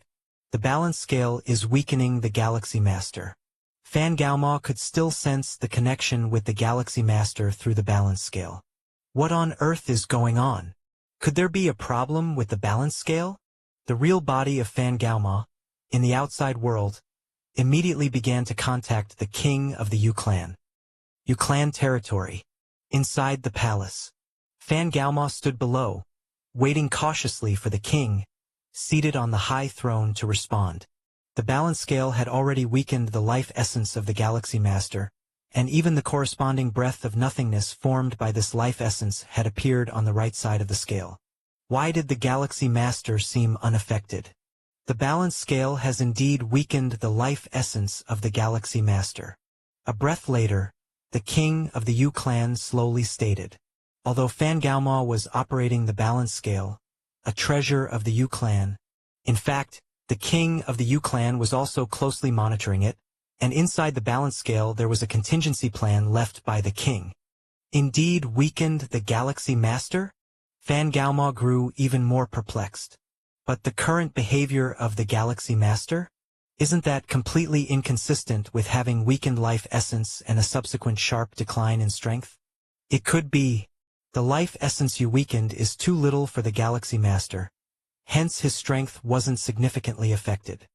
The balance scale is weakening the Galaxy Master. Fan Gaoma could still sense the connection with the Galaxy Master through the balance scale. What on earth is going on? Could there be a problem with the balance scale? The real body of Fan Gaoma, in the outside world, immediately began to contact the king of the Yu clan. Yu clan territory. Inside the palace. Fan Gaoma stood below, waiting cautiously for the king, seated on the high throne, to respond. The balance scale had already weakened the life essence of the Galaxy Master, and even the corresponding breath of nothingness formed by this life essence had appeared on the right side of the scale. Why did the Galaxy Master seem unaffected? The balance scale has indeed weakened the life essence of the Galaxy Master. A breath later, the king of the Yu clan slowly stated. Although Fan Gaomao was operating the balance scale, a treasure of the Yu clan, in fact, the king of the Yu clan was also closely monitoring it, and inside the balance scale there was a contingency plan left by the king. Indeed weakened the Galaxy Master? Fan Gaomao grew even more perplexed. But the current behavior of the Galaxy Master? Isn't that completely inconsistent with having weakened life essence and a subsequent sharp decline in strength? It could be. The life essence you weakened is too little for the Galaxy Master. Hence his strength wasn't significantly affected.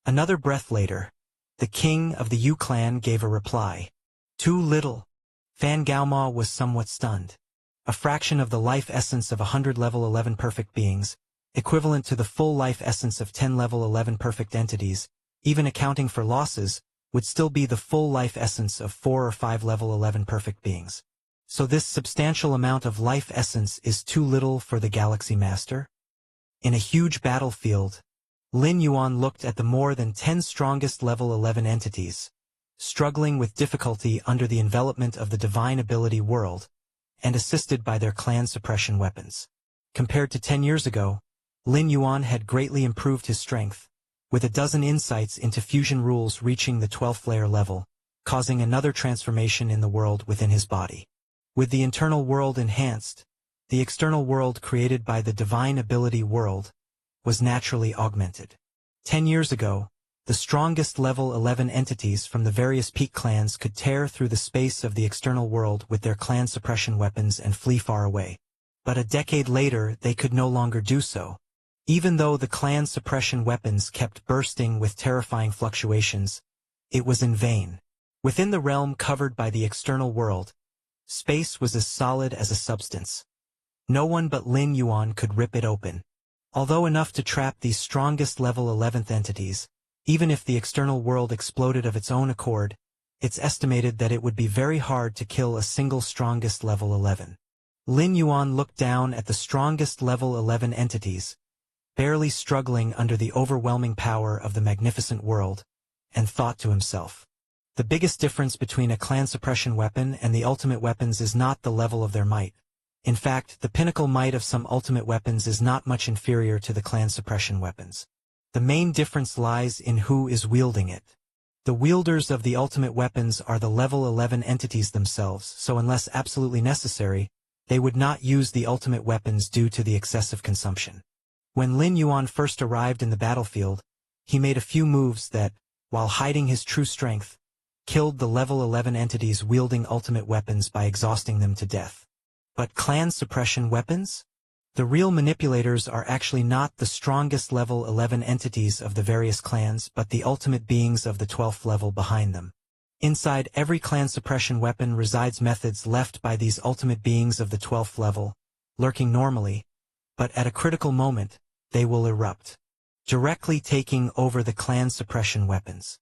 Another breath later, the king of the Yu clan gave a reply. Too little. Fan Gaomao was somewhat stunned. A fraction of the life essence of 100 level 11 perfect beings, equivalent to the full life essence of 10 level 11 perfect entities, even accounting for losses, would still be the full life essence of 4 or 5 level 11 perfect beings. So this substantial amount of life essence is too little for the Galaxy Master? In a huge battlefield, Lin Yuan looked at the more than 10 strongest level 11 entities, struggling with difficulty under the envelopment of the divine ability world, and assisted by their clan suppression weapons. Compared to 10 years ago, Lin Yuan had greatly improved his strength, with a dozen insights into fusion rules reaching the 12th layer level, causing another transformation in the world within his body. With the internal world enhanced, the external world created by the divine ability world was naturally augmented. 10 years ago, the strongest level 11 entities from the various peak clans could tear through the space of the external world with their clan suppression weapons and flee far away. But a decade later they could no longer do so. Even though the clan suppression weapons kept bursting with terrifying fluctuations, it was in vain. Within the realm covered by the external world, space was as solid as a substance. No one but Lin Yuan could rip it open. Although enough to trap these strongest level 11th entities, even if the external world exploded of its own accord, it's estimated that it would be very hard to kill a single strongest level 11. Lin Yuan looked down at the strongest level 11 entities, barely struggling under the overwhelming power of the magnificent world, and thought to himself. The biggest difference between a clan suppression weapon and the ultimate weapons is not the level of their might. In fact, the pinnacle might of some ultimate weapons is not much inferior to the clan suppression weapons. The main difference lies in who is wielding it. The wielders of the ultimate weapons are the level 11 entities themselves, so unless absolutely necessary, they would not use the ultimate weapons due to the excessive consumption. When Lin Yuan first arrived in the battlefield, he made a few moves that, while hiding his true strength, killed the level 11 entities wielding ultimate weapons by exhausting them to death. But clan suppression weapons? The real manipulators are actually not the strongest level 11 entities of the various clans but the ultimate beings of the 12th level behind them. Inside every clan suppression weapon resides methods left by these ultimate beings of the 12th level, lurking normally, but at a critical moment, they will erupt, directly taking over the clan suppression weapons.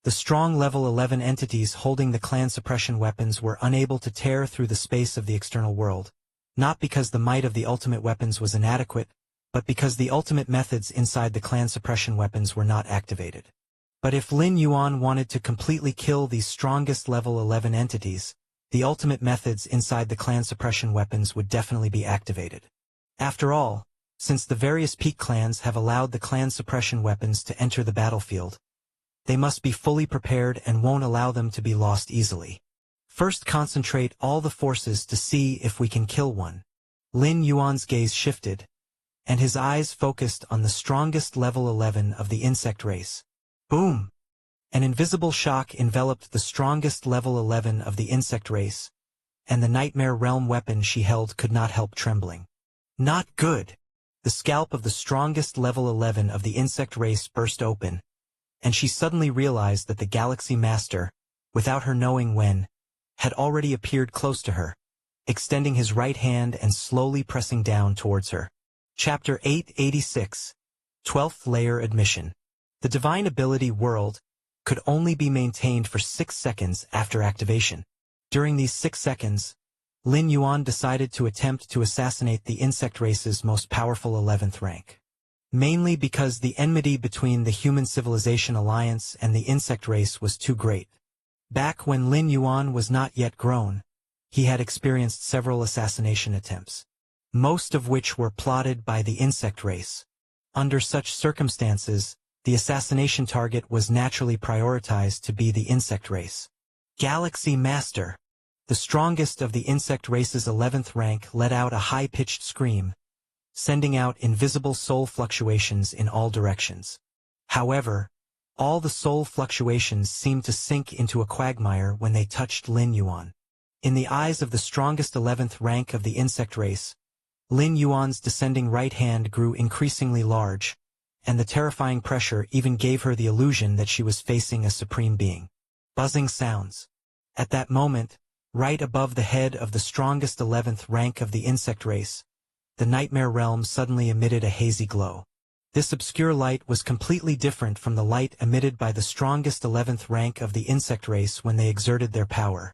The strong level 11 entities holding the clan suppression weapons were unable to tear through the space of the external world, not because the might of the ultimate weapons was inadequate, but because the ultimate methods inside the clan suppression weapons were not activated. But if Lin Yuan wanted to completely kill these strongest level 11 entities, the ultimate methods inside the clan suppression weapons would definitely be activated. After all, since the various peak clans have allowed the clan suppression weapons to enter the battlefield, they must be fully prepared and won't allow them to be lost easily. First concentrate all the forces to see if we can kill one. Lin Yuan's gaze shifted, and his eyes focused on the strongest level 11 of the insect race. Boom! An invisible shock enveloped the strongest level 11 of the insect race, and the nightmare realm weapon she held could not help trembling. Not good! The scalp of the strongest level 11 of the insect race burst open, and she suddenly realized that the Galaxy Master, without her knowing when, had already appeared close to her, extending his right hand and slowly pressing down towards her. Chapter 886, 12th Layer Admission. The Divine Ability World could only be maintained for 6 seconds after activation. During these 6 seconds, Lin Yuan decided to attempt to assassinate the insect race's most powerful 11th rank. mainly because the enmity between the Human Civilization Alliance and the insect race was too great. Back when Lin Yuan was not yet grown, he had experienced several assassination attempts, most of which were plotted by the insect race. Under such circumstances, the assassination target was naturally prioritized to be the insect race. Galaxy Master, the strongest of the insect race's 11th rank, let out a high-pitched scream, sending out invisible soul fluctuations in all directions. However, all the soul fluctuations seemed to sink into a quagmire when they touched Lin Yuan. In the eyes of the strongest 11th rank of the insect race, Lin Yuan's descending right hand grew increasingly large, and the terrifying pressure even gave her the illusion that she was facing a supreme being. Buzzing sounds. At that moment, right above the head of the strongest 11th rank of the insect race, the nightmare realm suddenly emitted a hazy glow. This obscure light was completely different from the light emitted by the strongest 11th rank of the insect race when they exerted their power.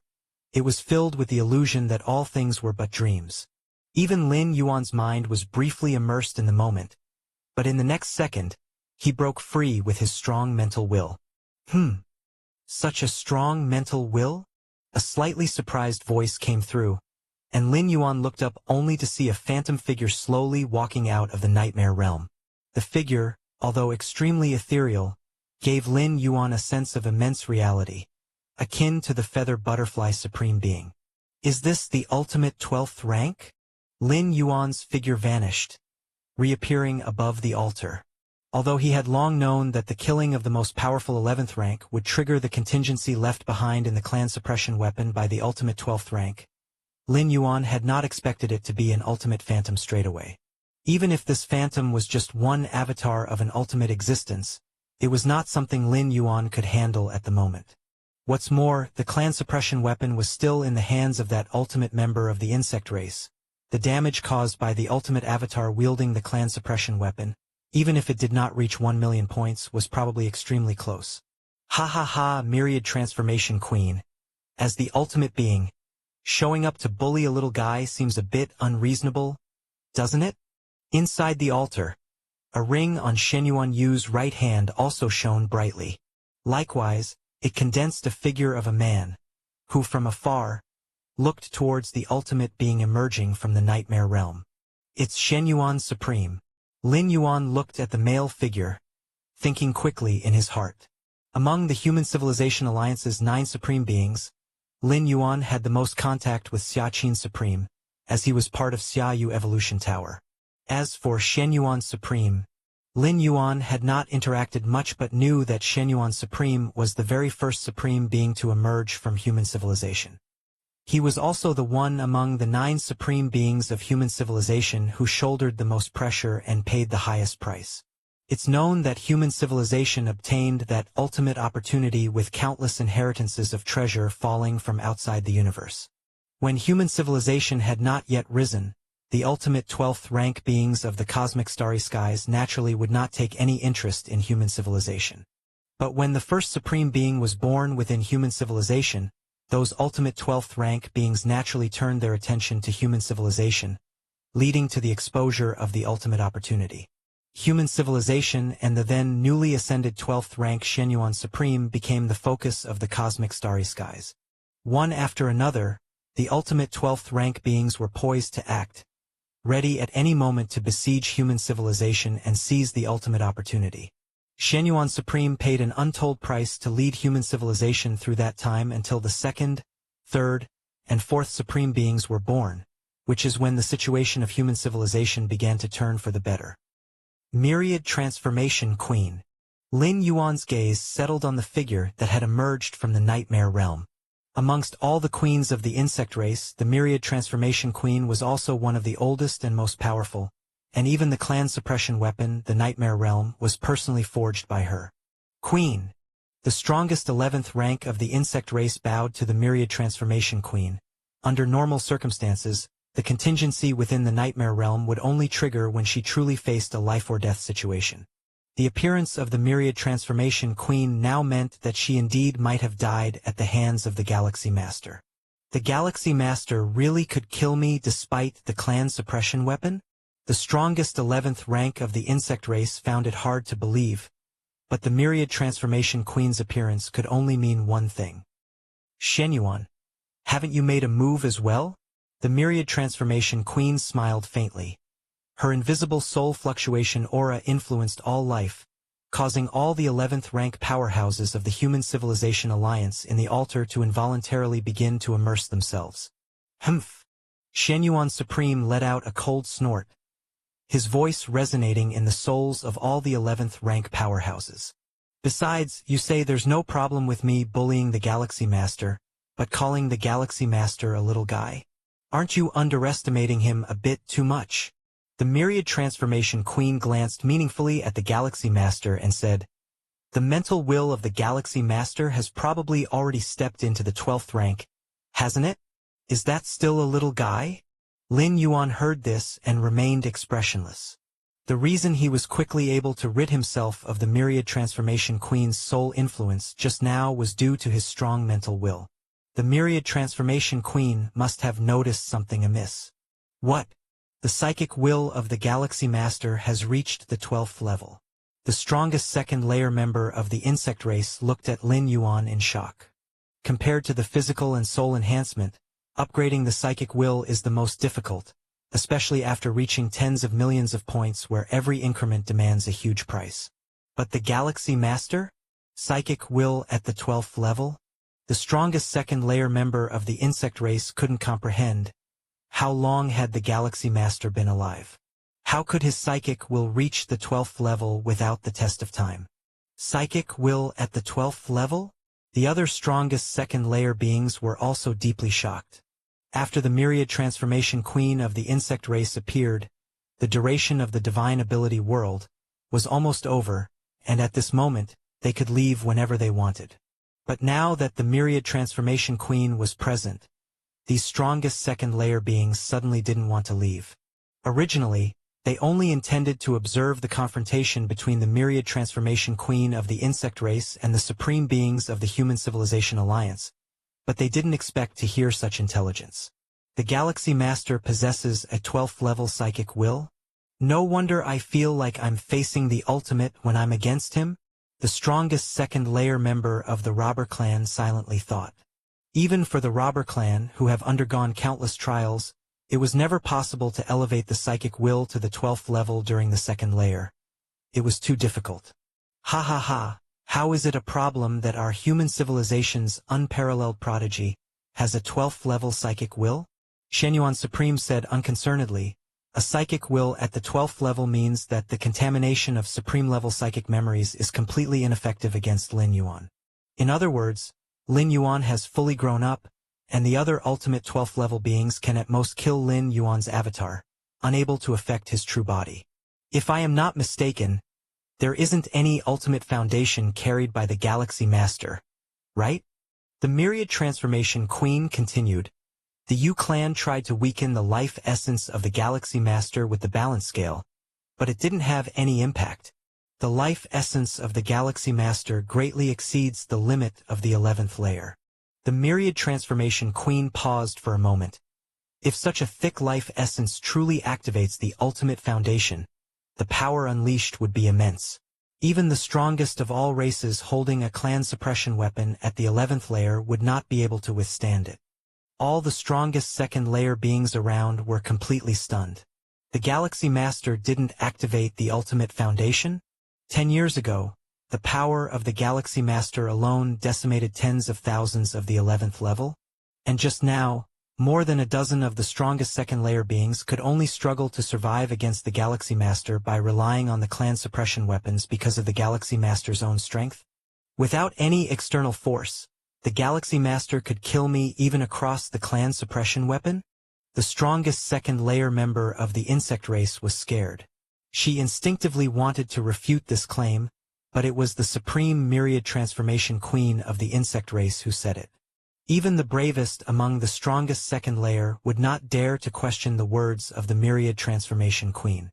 It was filled with the illusion that all things were but dreams. Even Lin Yuan's mind was briefly immersed in the moment, but in the next second, he broke free with his strong mental will. Such a strong mental will? A slightly surprised voice came through, and Lin Yuan looked up only to see a phantom figure slowly walking out of the nightmare realm. The figure, although extremely ethereal, gave Lin Yuan a sense of immense reality, akin to the feather butterfly supreme being. Is this the ultimate 12th rank? Lin Yuan's figure vanished, reappearing above the altar. Although he had long known that the killing of the most powerful 11th rank would trigger the contingency left behind in the clan suppression weapon by the ultimate 12th rank, Lin Yuan had not expected it to be an ultimate phantom straightaway. Even if this phantom was just one avatar of an ultimate existence, it was not something Lin Yuan could handle at the moment. What's more, the clan suppression weapon was still in the hands of that ultimate member of the insect race. The damage caused by the ultimate avatar wielding the clan suppression weapon, even if it did not reach 1 million points, was probably extremely close. Ha ha ha, Myriad Transformation Queen. As the ultimate being, showing up to bully a little guy seems a bit unreasonable, doesn't it? Inside the altar, a ring on Shen Yuan Yu's right hand also shone brightly. Likewise, it condensed a figure of a man, who from afar, looked towards the ultimate being emerging from the nightmare realm. It's Shen Yuan Supreme. Lin Yuan looked at the male figure, thinking quickly in his heart. Among the Human Civilization Alliance's 9 supreme beings, Lin Yuan had the most contact with Xia Qin Supreme, as he was part of Xia Yu Evolution Tower. As for Shen Yuan Supreme, Lin Yuan had not interacted much but knew that Shen Yuan Supreme was the very first supreme being to emerge from human civilization. He was also the one among the 9 supreme beings of human civilization who shouldered the most pressure and paid the highest price. It's known that human civilization obtained that ultimate opportunity with countless inheritances of treasure falling from outside the universe. When human civilization had not yet risen, the ultimate 12th rank beings of the cosmic starry skies naturally would not take any interest in human civilization. But when the first supreme being was born within human civilization, those ultimate 12th rank beings naturally turned their attention to human civilization, leading to the exposure of the ultimate opportunity. Human civilization and the then newly ascended 12th rank Shen Yuan Supreme became the focus of the cosmic starry skies. One after another, the ultimate 12th rank beings were poised to act, ready at any moment to besiege human civilization and seize the ultimate opportunity. Shen Yuan Supreme paid an untold price to lead human civilization through that time until the 2nd, 3rd, and 4th supreme beings were born, which is when the situation of human civilization began to turn for the better. Myriad Transformation Queen. Lin Yuan's gaze settled on the figure that had emerged from the nightmare realm. Amongst all the queens of the insect race, the Myriad Transformation Queen was also one of the oldest and most powerful, and even the clan suppression weapon, the Nightmare Realm, was personally forged by her. Queen. The strongest 11th rank of the insect race bowed to the Myriad Transformation Queen. Under normal circumstances, the contingency within the Nightmare Realm would only trigger when she truly faced a life-or-death situation. The appearance of the Myriad Transformation Queen now meant that she indeed might have died at the hands of the Galaxy Master. The Galaxy Master really could kill me despite the clan suppression weapon? The strongest 11th rank of the insect race found it hard to believe, but the Myriad Transformation Queen's appearance could only mean one thing. Shenyuan, haven't you made a move as well? The Myriad Transformation Queen smiled faintly. Her invisible soul fluctuation aura influenced all life, causing all the 11th rank powerhouses of the Human Civilization Alliance in the altar to involuntarily begin to immerse themselves. Humph! Shenyuan Supreme let out a cold snort, his voice resonating in the souls of all the 11th rank powerhouses. Besides, you say there's no problem with me bullying the Galaxy Master, but calling the Galaxy Master a little guy? Aren't you underestimating him a bit too much? The Myriad Transformation Queen glanced meaningfully at the Galaxy Master and said, the mental will of the Galaxy Master has probably already stepped into the 12th rank, hasn't it? Is that still a little guy? Lin Yuan heard this and remained expressionless. The reason he was quickly able to rid himself of the Myriad Transformation Queen's soul influence just now was due to his strong mental will. The Myriad Transformation Queen must have noticed something amiss. What? The psychic will of the Galaxy Master has reached the 12th level. The strongest second-layer member of the insect race looked at Lin Yuan in shock. Compared to the physical and soul enhancement, upgrading the psychic will is the most difficult, especially after reaching tens of millions of points where every increment demands a huge price. But the Galaxy Master? Psychic will at the 12th level? The strongest second-layer member of the insect race couldn't comprehend. How long had the Galaxy Master been alive? How could his psychic will reach the 12th level without the test of time? Psychic will at the 12th level? The other strongest second-layer beings were also deeply shocked. After the Myriad Transformation Queen of the insect race appeared, the duration of the Divine Ability world was almost over, and at this moment, they could leave whenever they wanted. But now that the Myriad Transformation Queen was present, these strongest second-layer beings suddenly didn't want to leave. Originally, they only intended to observe the confrontation between the Myriad Transformation Queen of the insect race and the supreme beings of the Human Civilization Alliance, but they didn't expect to hear such intelligence. The Galaxy Master possesses a 12th level psychic will? No wonder I feel like I'm facing the ultimate when I'm against him, the strongest second-layer member of the robber clan silently thought. Even for the robber clan, who have undergone countless trials, it was never possible to elevate the psychic will to the 12th level during the second layer. It was too difficult. Ha ha ha, how is it a problem that our human civilization's unparalleled prodigy has a 12th level psychic will? Shenyuan Supreme said unconcernedly, a psychic will at the 12th level means that the contamination of supreme-level psychic memories is completely ineffective against Lin Yuan. In other words, Lin Yuan has fully grown up, and the other ultimate 12th level beings can at most kill Lin Yuan's avatar, unable to affect his true body. If I am not mistaken, there isn't any ultimate foundation carried by the Galaxy Master, right? The Myriad Transformation Queen continued. The Yu clan tried to weaken the life essence of the Galaxy Master with the balance scale, but it didn't have any impact. The life essence of the Galaxy Master greatly exceeds the limit of the 11th layer. The Myriad Transformation Queen paused for a moment. If such a thick life essence truly activates the ultimate foundation, the power unleashed would be immense. Even the strongest of all races holding a clan suppression weapon at the 11th layer would not be able to withstand it. All the strongest second-layer beings around were completely stunned. The Galaxy Master didn't activate the ultimate foundation? 10 years ago, the power of the Galaxy Master alone decimated tens of thousands of the 11th level, and just now, more than a dozen of the strongest second-layer beings could only struggle to survive against the Galaxy Master by relying on the clan suppression weapons because of the Galaxy Master's own strength. Without any external force, the Galaxy Master could kill me even across the clan suppression weapon? The strongest second-layer member of the insect race was scared. She instinctively wanted to refute this claim, but it was the supreme Myriad Transformation Queen of the insect race who said it. Even the bravest among the strongest second layer would not dare to question the words of the Myriad Transformation Queen.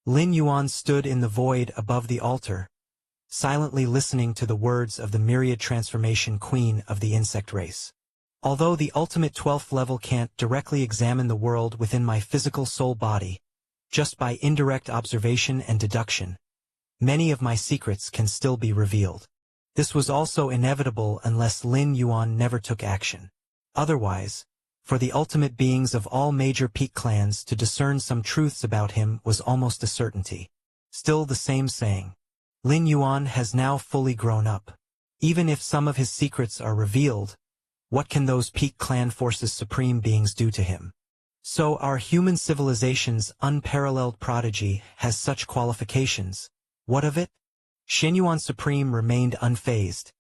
Lin Yuan stood in the void above the altar, silently listening to the words of the Myriad Transformation Queen of the insect race. Although the ultimate 12th level can't directly examine the world within my physical soul body, Just by indirect observation and deduction, many of my secrets can still be revealed. This was also inevitable unless Lin Yuan never took action. Otherwise, for the ultimate beings of all major peak clans to discern some truths about him was almost a certainty. Still the same saying. Lin Yuan has now fully grown up. Even if some of his secrets are revealed, what can those peak clan forces supreme beings do to him? So our human civilization's unparalleled prodigy has such qualifications. What of it? Shenyuan Supreme remained unfazed,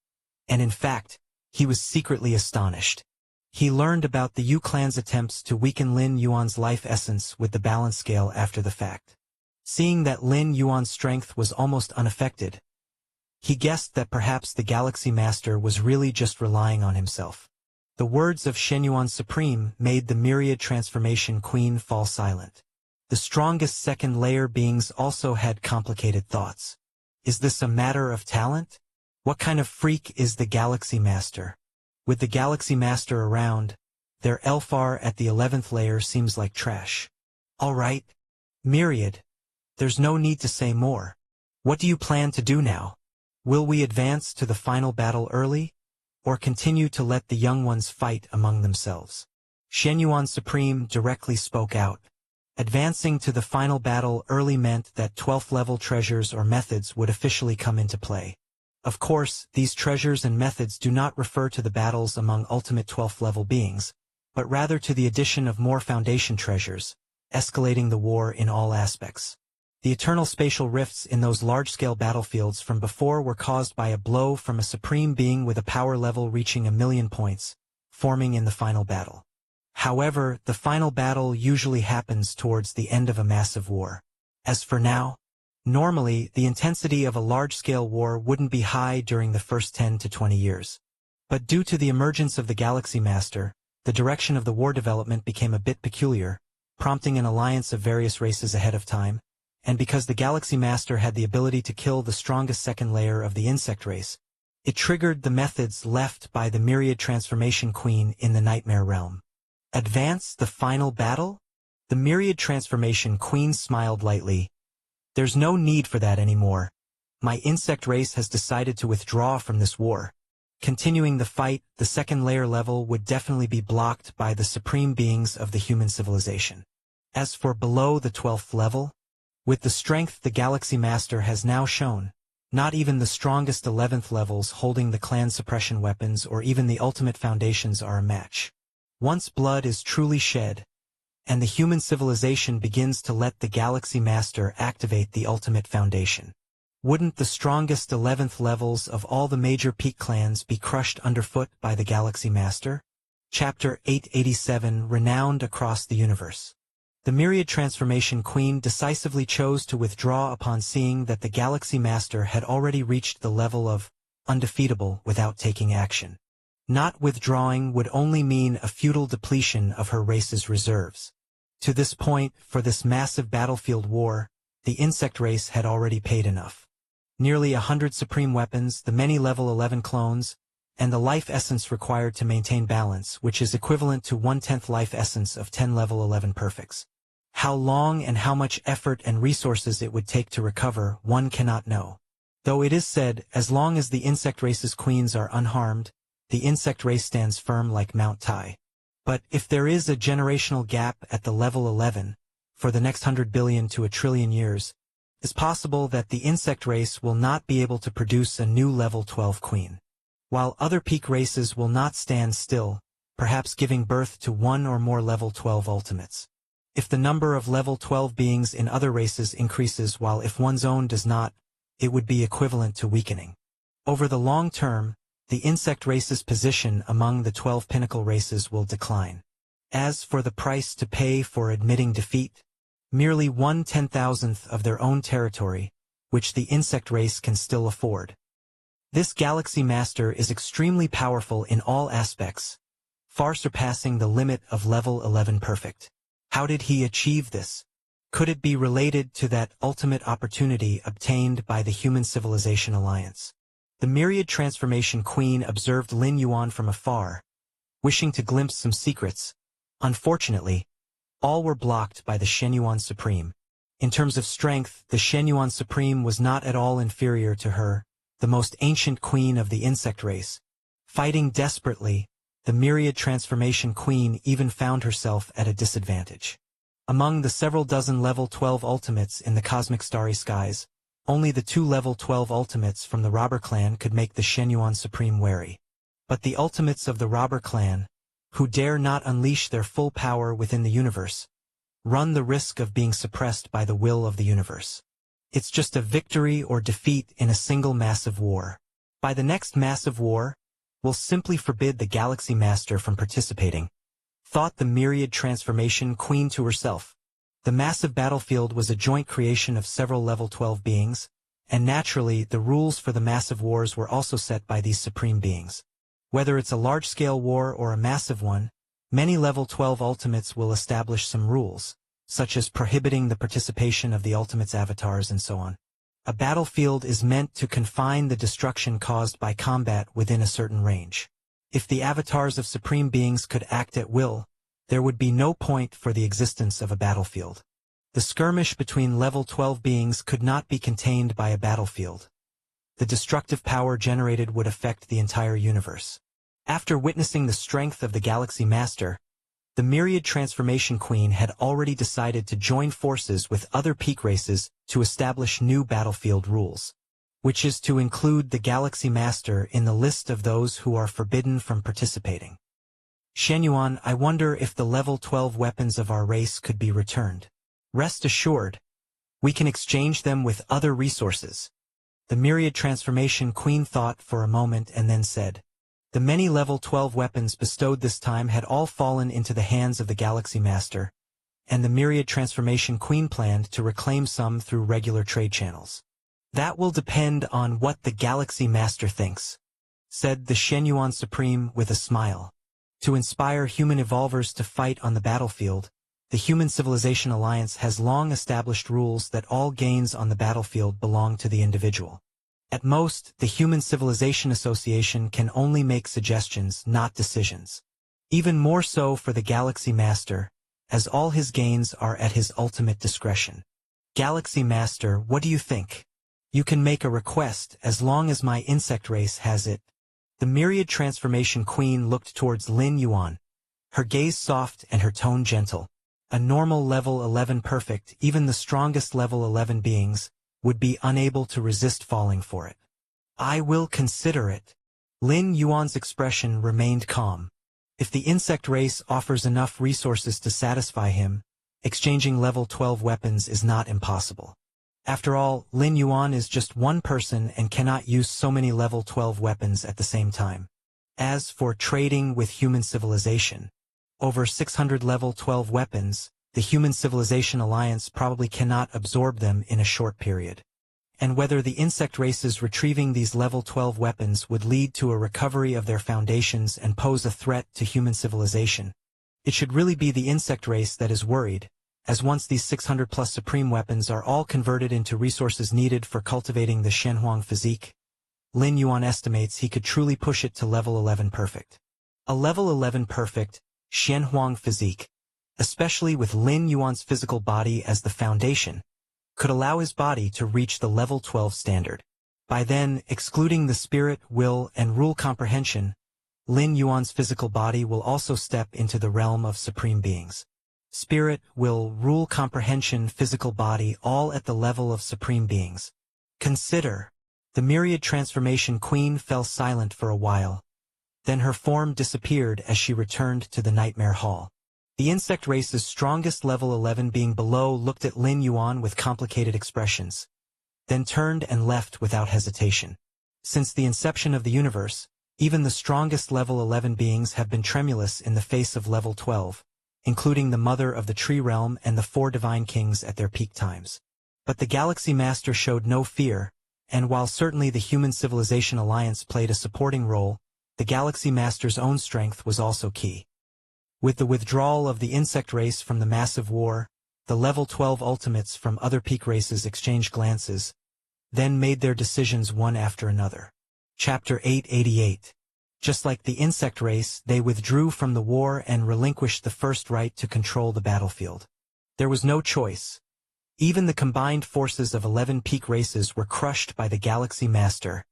and in fact, he was secretly astonished. He learned about the Yu clan's attempts to weaken Lin Yuan's life essence with the balance scale after the fact. Seeing that Lin Yuan's strength was almost unaffected, he guessed that perhaps the Galaxy Master was really just relying on himself. The words of Shenyuan Supreme made the Myriad Transformation Queen fall silent. The strongest second-layer beings also had complicated thoughts. Is this a matter of talent? What kind of freak is the Galaxy Master? With the Galaxy Master around, their Elfar at the 11th layer seems like trash. All right, Myriad, there's no need to say more. What do you plan to do now? Will we advance to the final battle early, or continue to let the young ones fight among themselves? Shenyuan Supreme directly spoke out. Advancing to the final battle early meant that 12th level treasures or methods would officially come into play. Of course, these treasures and methods do not refer to the battles among ultimate 12th level beings, but rather to the addition of more foundation treasures, escalating the war in all aspects. The eternal spatial rifts in those large-scale battlefields from before were caused by a blow from a supreme being with a power level reaching 1,000,000 points, forming in the final battle. However, the final battle usually happens towards the end of a massive war. As for now, normally the intensity of a large-scale war wouldn't be high during the first 10 to 20 years. But due to the emergence of the Galaxy Master, the direction of the war development became a bit peculiar, prompting an alliance of various races ahead of time. And because the Galaxy Master had the ability to kill the strongest second layer of the insect race, it triggered the methods left by the Myriad Transformation Queen in the Nightmare Realm. Advance the final battle? The Myriad Transformation Queen smiled lightly. There's no need for that anymore. My insect race has decided to withdraw from this war. Continuing the fight, the second layer level would definitely be blocked by the supreme beings of the human civilization. As for below the 12th level, with the strength the Galaxy Master has now shown, not even the strongest 11th levels holding the clan suppression weapons or even the ultimate foundations are a match. Once blood is truly shed, and the human civilization begins to let the Galaxy Master activate the ultimate foundation, wouldn't the strongest 11th levels of all the major peak clans be crushed underfoot by the Galaxy Master? Chapter 887 Renowned Across the Universe. The Myriad Transformation Queen decisively chose to withdraw upon seeing that the Galaxy Master had already reached the level of undefeatable without taking action. Not withdrawing would only mean a futile depletion of her race's reserves. To this point, for this massive battlefield war, the insect race had already paid enough. Nearly 100 supreme weapons, the many level 11 clones, and the life essence required to maintain balance, which is equivalent to 1/10 life essence of 10 level 11 perfects. How long and how much effort and resources it would take to recover, one cannot know. Though it is said, as long as the insect race's queens are unharmed, the insect race stands firm like Mount Tai. But if there is a generational gap at the level 11, for the next 100 billion to a trillion years, it's possible that the insect race will not be able to produce a new level 12 queen. While other peak races will not stand still, perhaps giving birth to one or more level 12 ultimates. If the number of level 12 beings in other races increases while if one's own does not, it would be equivalent to weakening. Over the long term, the insect race's position among the 12 pinnacle races will decline. As for the price to pay for admitting defeat, merely 1/10,000th of their own territory, which the insect race can still afford. This Galaxy Master is extremely powerful in all aspects, far surpassing the limit of level 11 perfect. How did he achieve this? Could it be related to that ultimate opportunity obtained by the Human Civilization Alliance? The Myriad Transformation Queen observed Lin Yuan from afar, wishing to glimpse some secrets. Unfortunately, all were blocked by the Shenyuan Supreme. In terms of strength, the Shenyuan Supreme was not at all inferior to her, the most ancient queen of the insect race. Fighting desperately, the Myriad Transformation Queen even found herself at a disadvantage. Among the several dozen level 12 ultimates in the cosmic starry skies, only the 2 level 12 ultimates from the Robber Clan could make the Shenyuan Supreme wary. But the ultimates of the Robber Clan, who dare not unleash their full power within the universe, run the risk of being suppressed by the will of the universe. It's just a victory or defeat in a single massive war. By the next massive war, we'll simply forbid the Galaxy Master from participating, thought the Myriad Transformation Queen to herself. The massive battlefield was a joint creation of several level 12 beings, and naturally the rules for the massive wars were also set by these supreme beings. Whether it's a large-scale war or a massive one, many level 12 ultimates will establish some rules, such as prohibiting the participation of the ultimates' avatars and so on. A battlefield is meant to confine the destruction caused by combat within a certain range. If the avatars of supreme beings could act at will, there would be no point for the existence of a battlefield. The skirmish between level 12 beings could not be contained by a battlefield. The destructive power generated would affect the entire universe. After witnessing the strength of the Galaxy Master, the Myriad Transformation Queen had already decided to join forces with other peak races to establish new battlefield rules, which is to include the Galaxy Master in the list of those who are forbidden from participating. Shenyuan, I wonder if the level 12 weapons of our race could be returned. Rest assured, we can exchange them with other resources. The Myriad Transformation Queen thought for a moment and then said, the many level 12 weapons bestowed this time had all fallen into the hands of the Galaxy Master, and the Myriad Transformation Queen planned to reclaim some through regular trade channels. That will depend on what the Galaxy Master thinks, said the Shenyuan Supreme with a smile. To inspire human evolvers to fight on the battlefield, the Human Civilization Alliance has long established rules that all gains on the battlefield belong to the individual. At most, the Human Civilization Association can only make suggestions, not decisions. Even more so for the Galaxy Master, as all his gains are at his ultimate discretion. Galaxy Master, what do you think? You can make a request as long as my insect race has it. The Myriad Transformation Queen looked towards Lin Yuan, her gaze soft and her tone gentle. A normal level 11 perfect, even the strongest level 11 beings, would be unable to resist falling for it. I will consider it. Lin Yuan's expression remained calm. If the insect race offers enough resources to satisfy him, exchanging level 12 weapons is not impossible. After all, Lin Yuan is just one person and cannot use so many level 12 weapons at the same time. As for trading with human civilization, over 600 level 12 weapons, the Human Civilization Alliance probably cannot absorb them in a short period. And whether the insect races retrieving these level 12 weapons would lead to a recovery of their foundations and pose a threat to human civilization, it should really be the insect race that is worried, as once these 600-plus supreme weapons are all converted into resources needed for cultivating the Shenhuang physique, Lin Yuan estimates he could truly push it to level 11 perfect. A level 11 perfect Shenhuang physique, especially with Lin Yuan's physical body as the foundation, could allow his body to reach the level 12 standard. By then, excluding the spirit, will, and rule comprehension, Lin Yuan's physical body will also step into the realm of supreme beings. Spirit, will, rule comprehension, physical body, all at the level of supreme beings. Consider. The Myriad Transformation Queen fell silent for a while. Then her form disappeared as she returned to the Nightmare Hall. The insect race's strongest level 11 being below looked at Lin Yuan with complicated expressions, then turned and left without hesitation. Since the inception of the universe, even the strongest level 11 beings have been tremulous in the face of level 12, including the Mother of the Tree Realm and the 4 Divine Kings at their peak times. But the Galaxy Master showed no fear, and while certainly the Human Civilization Alliance played a supporting role, the Galaxy Master's own strength was also key. With the withdrawal of the insect race from the massive war, the level 12 ultimates from other peak races exchanged glances, then made their decisions one after another. Chapter 888. Just like the insect race, they withdrew from the war and relinquished the first right to control the battlefield. There was no choice. Even the combined forces of 11 peak races were crushed by the Galaxy Master,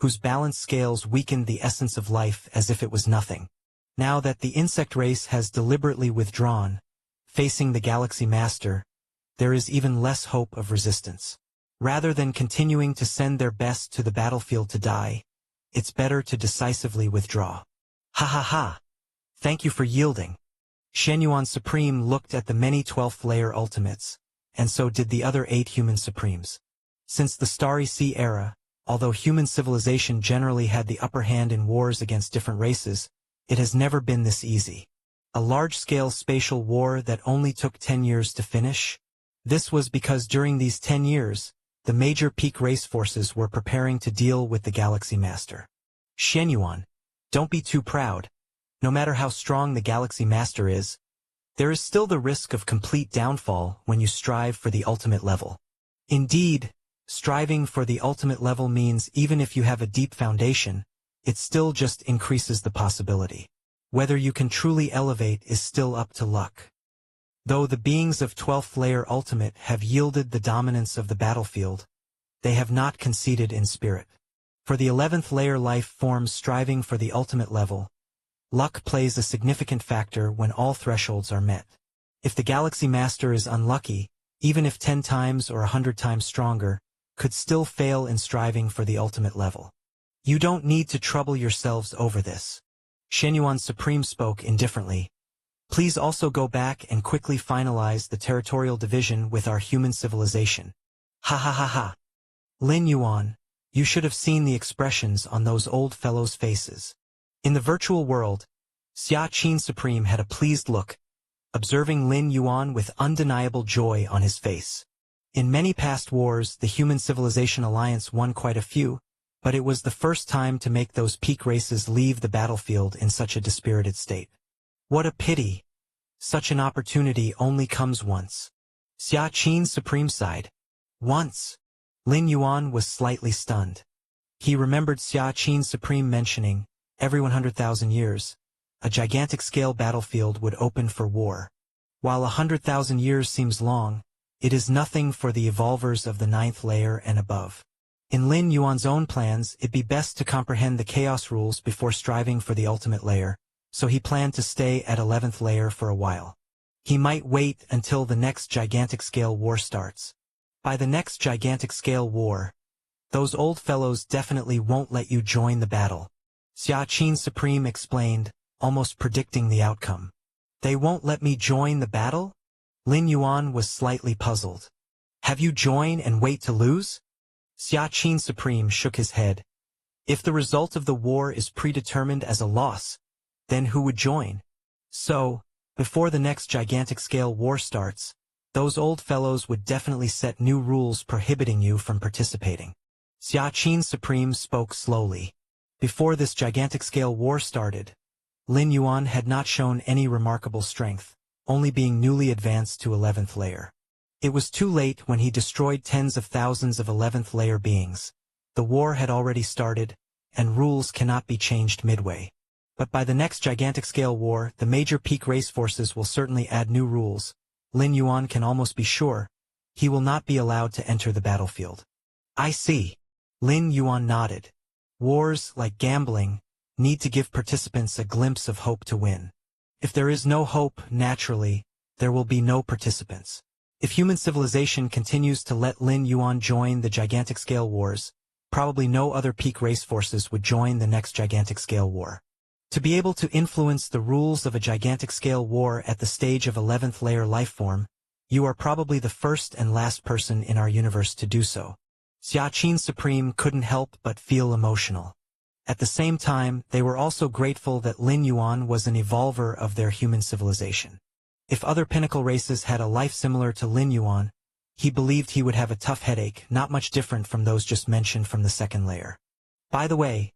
whose balance scales weakened the essence of life as if it was nothing. Now that the insect race has deliberately withdrawn, facing the Galaxy Master, there is even less hope of resistance. Rather than continuing to send their best to the battlefield to die, it's better to decisively withdraw. Ha ha ha! Thank you for yielding. Shenyuan Supreme looked at the many 12th layer ultimates, and so did the other 8 human supremes. Since the Starry Sea era, although human civilization generally had the upper hand in wars against different races, it has never been this easy. A large-scale spatial war that only took 10 years to finish? This was because during these 10 years, the major peak race forces were preparing to deal with the Galaxy Master. Shenyuan, don't be too proud. No matter how strong the Galaxy Master is, there is still the risk of complete downfall when you strive for the ultimate level. Indeed, striving for the ultimate level means even if you have a deep foundation, it still just increases the possibility. Whether you can truly elevate is still up to luck. Though the beings of 12th layer ultimate have yielded the dominance of the battlefield, they have not conceded in spirit. For the 11th layer life forms striving for the ultimate level, luck plays a significant factor when all thresholds are met. If the Galaxy Master is unlucky, even if 10 times or 100 times stronger, could still fail in striving for the ultimate level. You don't need to trouble yourselves over this. Shenyuan Supreme spoke indifferently. Please also go back and quickly finalize the territorial division with our human civilization. Ha ha ha ha. Lin Yuan, you should have seen the expressions on those old fellows' faces. In the virtual world, Xia Qin Supreme had a pleased look, observing Lin Yuan with undeniable joy on his face. In many past wars, the Human Civilization Alliance won quite a few, but it was the first time to make those peak races leave the battlefield in such a dispirited state. What a pity! Such an opportunity only comes once. Xia Qin Supreme sighed. Once. Lin Yuan was slightly stunned. He remembered Xia Qin Supreme mentioning, every 100,000 years, a gigantic-scale battlefield would open for war. While 100,000 years seems long, it is nothing for the evolvers of the 9th layer and above. In Lin Yuan's own plans, it'd be best to comprehend the chaos rules before striving for the ultimate layer, so he planned to stay at 11th layer for a while. He might wait until the next gigantic-scale war starts. By the next gigantic-scale war, those old fellows definitely won't let you join the battle. Xia Qin Supreme explained, almost predicting the outcome. They won't let me join the battle? Lin Yuan was slightly puzzled. Have you join and wait to lose? Xia Qin Supreme shook his head. If the result of the war is predetermined as a loss, then who would join? So, before the next gigantic-scale war starts, those old fellows would definitely set new rules prohibiting you from participating. Xia Qin Supreme spoke slowly. Before this gigantic-scale war started, Lin Yuan had not shown any remarkable strength, only being newly advanced to 11th layer. It was too late when he destroyed tens of thousands of 11th layer beings. The war had already started, and rules cannot be changed midway. But by the next gigantic-scale war, the major peak race forces will certainly add new rules. Lin Yuan can almost be sure he will not be allowed to enter the battlefield. I see. Lin Yuan nodded. Wars, like gambling, need to give participants a glimpse of hope to win. If there is no hope, naturally, there will be no participants. If human civilization continues to let Lin Yuan join the gigantic-scale wars, probably no other peak race forces would join the next gigantic-scale war. To be able to influence the rules of a gigantic-scale war at the stage of 11th layer lifeform, you are probably the first and last person in our universe to do so. Xia Qin Supreme couldn't help but feel emotional. At the same time, they were also grateful that Lin Yuan was an evolver of their human civilization. If other pinnacle races had a life similar to Lin Yuan, he believed he would have a tough headache, not much different from those just mentioned from the 2nd layer. By the way,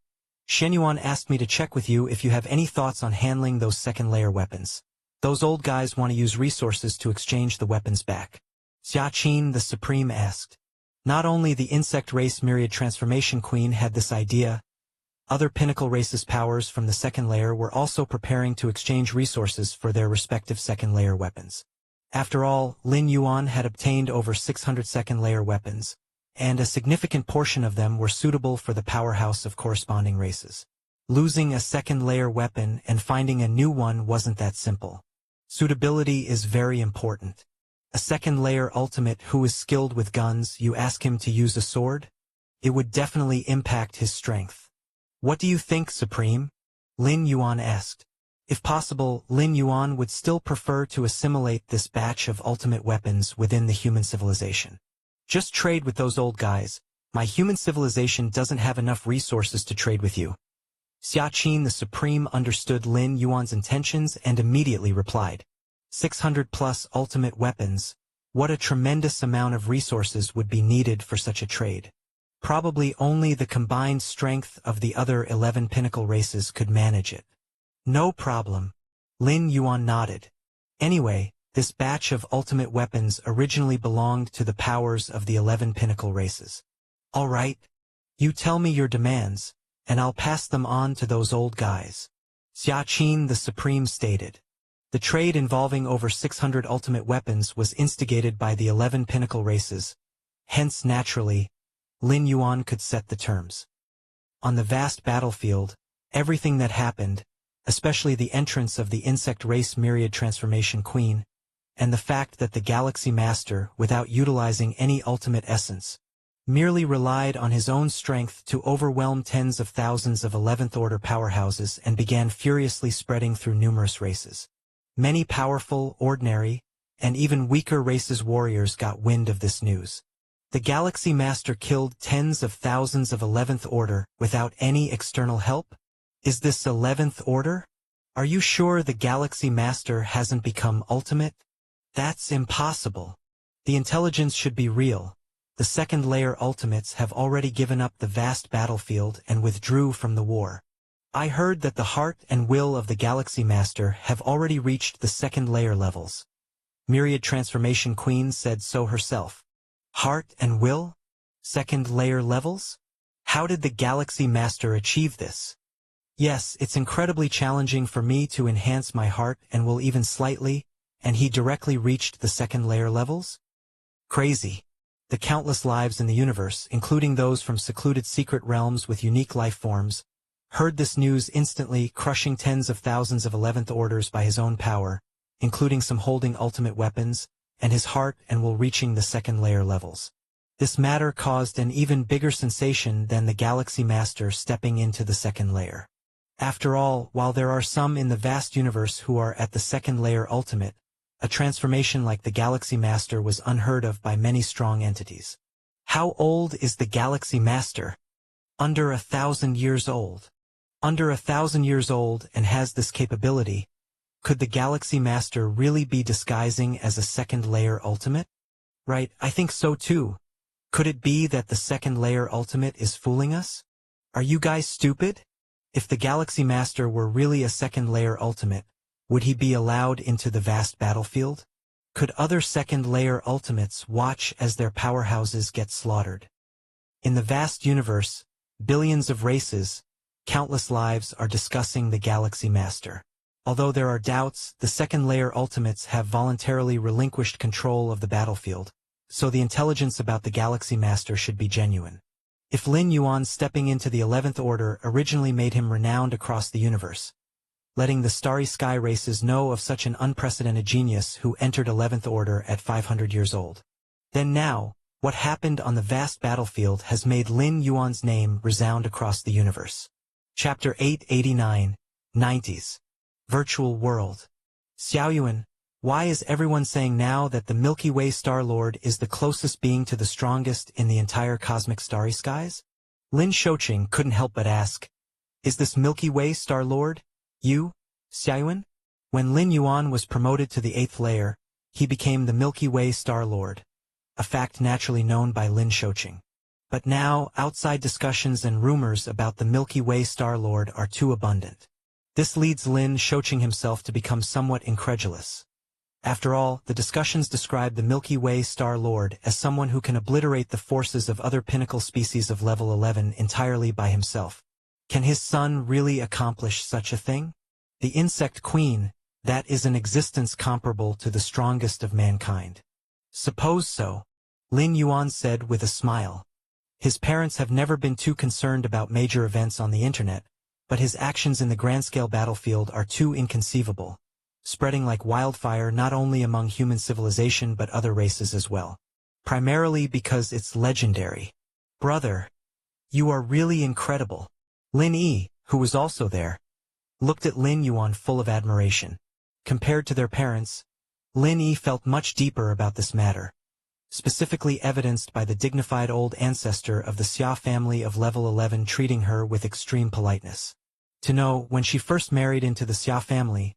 Shenyuan asked me to check with you if you have any thoughts on handling those 2nd layer weapons. Those old guys want to use resources to exchange the weapons back. Xia Qin the Supreme asked. Not only the insect race Myriad Transformation Queen had this idea, other pinnacle races' powers from the 2nd layer were also preparing to exchange resources for their respective 2nd layer weapons. After all, Lin Yuan had obtained over 600 second-layer weapons, and a significant portion of them were suitable for the powerhouse of corresponding races. Losing a second-layer weapon and finding a new one wasn't that simple. Suitability is very important. A second-layer ultimate who is skilled with guns, you ask him to use a sword? It would definitely impact his strength. What do you think, Supreme? Lin Yuan asked. If possible, Lin Yuan would still prefer to assimilate this batch of ultimate weapons within the human civilization. Just trade with those old guys. My human civilization doesn't have enough resources to trade with you. Xia Qin the Supreme understood Lin Yuan's intentions and immediately replied. 600+ ultimate weapons. What a tremendous amount of resources would be needed for such a trade. Probably only the combined strength of the other 11 pinnacle races could manage it. No problem. Lin Yuan nodded. Anyway, this batch of ultimate weapons originally belonged to the powers of the 11 pinnacle races. All right. You tell me your demands, and I'll pass them on to those old guys. Xia Qin the Supreme stated. The trade involving over 600 ultimate weapons was instigated by the 11 pinnacle races. Hence, naturally, Lin Yuan could set the terms. On the vast battlefield, everything that happened, especially the entrance of the insect race Myriad Transformation Queen, and the fact that the Galaxy Master, without utilizing any ultimate essence, merely relied on his own strength to overwhelm tens of thousands of 11th Order powerhouses and began furiously spreading through numerous races. Many powerful, ordinary, and even weaker races' warriors got wind of this news. The Galaxy Master killed tens of thousands of 11th Order without any external help? Is this 11th Order? Are you sure the Galaxy Master hasn't become ultimate? That's impossible. The intelligence should be real. The second-layer ultimates have already given up the vast battlefield and withdrew from the war. I heard that the heart and will of the Galaxy Master have already reached the second-layer levels. Myriad Transformation Queen said so herself. Heart and will? Second-layer levels? How did the Galaxy Master achieve this? Yes, it's incredibly challenging for me to enhance my heart and will even slightly, and he directly reached the second-layer levels? Crazy. The countless lives in the universe, including those from secluded secret realms with unique life forms, heard this news instantly, crushing tens of thousands of 11th Orders by his own power, including some holding ultimate weapons, and his heart and will reaching the second-layer levels. This matter caused an even bigger sensation than the Galaxy Master stepping into the second layer. After all, while there are some in the vast universe who are at the second-layer ultimate, a transformation like the Galaxy Master was unheard of by many strong entities. How old is the Galaxy Master? Under 1,000 years old. Under 1,000 years old and has this capability. Could the Galaxy Master really be disguising as a second-layer ultimate? Right, I think so too. Could it be that the second-layer ultimate is fooling us? Are you guys stupid? If the Galaxy Master were really a second-layer ultimate, would he be allowed into the vast battlefield? Could other second-layer ultimates watch as their powerhouses get slaughtered? In the vast universe, billions of races, countless lives are discussing the Galaxy Master. Although there are doubts, the second-layer ultimates have voluntarily relinquished control of the battlefield, so the intelligence about the Galaxy Master should be genuine. If Lin Yuan stepping into the 11th Order originally made him renowned across the universe, letting the Starry Sky races know of such an unprecedented genius who entered 11th Order at 500 years old, then now, what happened on the vast battlefield has made Lin Yuan's name resound across the universe. Chapter 889, 90s. Virtual World. Xiaoyuan, why is everyone saying now that the Milky Way Star-Lord is the closest being to the strongest in the entire cosmic starry skies? Lin Shouqing couldn't help but ask, is this Milky Way Star-Lord, you, Xiaoyuan? When Lin Yuan was promoted to the 8th layer, he became the Milky Way Star-Lord, a fact naturally known by Lin Shouqing. But now, outside discussions and rumors about the Milky Way Star-Lord are too abundant. This leads Lin Shouqing himself to become somewhat incredulous. After all, the discussions describe the Milky Way Star-Lord as someone who can obliterate the forces of other pinnacle species of level 11 entirely by himself. Can his son really accomplish such a thing? The Insect Queen, That is an existence comparable to the strongest of mankind. Suppose so, Lin Yuan said with a smile. His parents have never been too concerned about major events on the internet, but his actions in the grand-scale battlefield are too inconceivable, spreading like wildfire not only among human civilization but other races as well. Primarily because it's legendary. Brother, you are really incredible. Lin Yi, who was also there, looked at Lin Yuan full of admiration. Compared to their parents, Lin Yi felt much deeper about this matter, specifically evidenced by the dignified old ancestor of the Xia family of level 11 treating her with extreme politeness. To know, when she first married into the Xia family,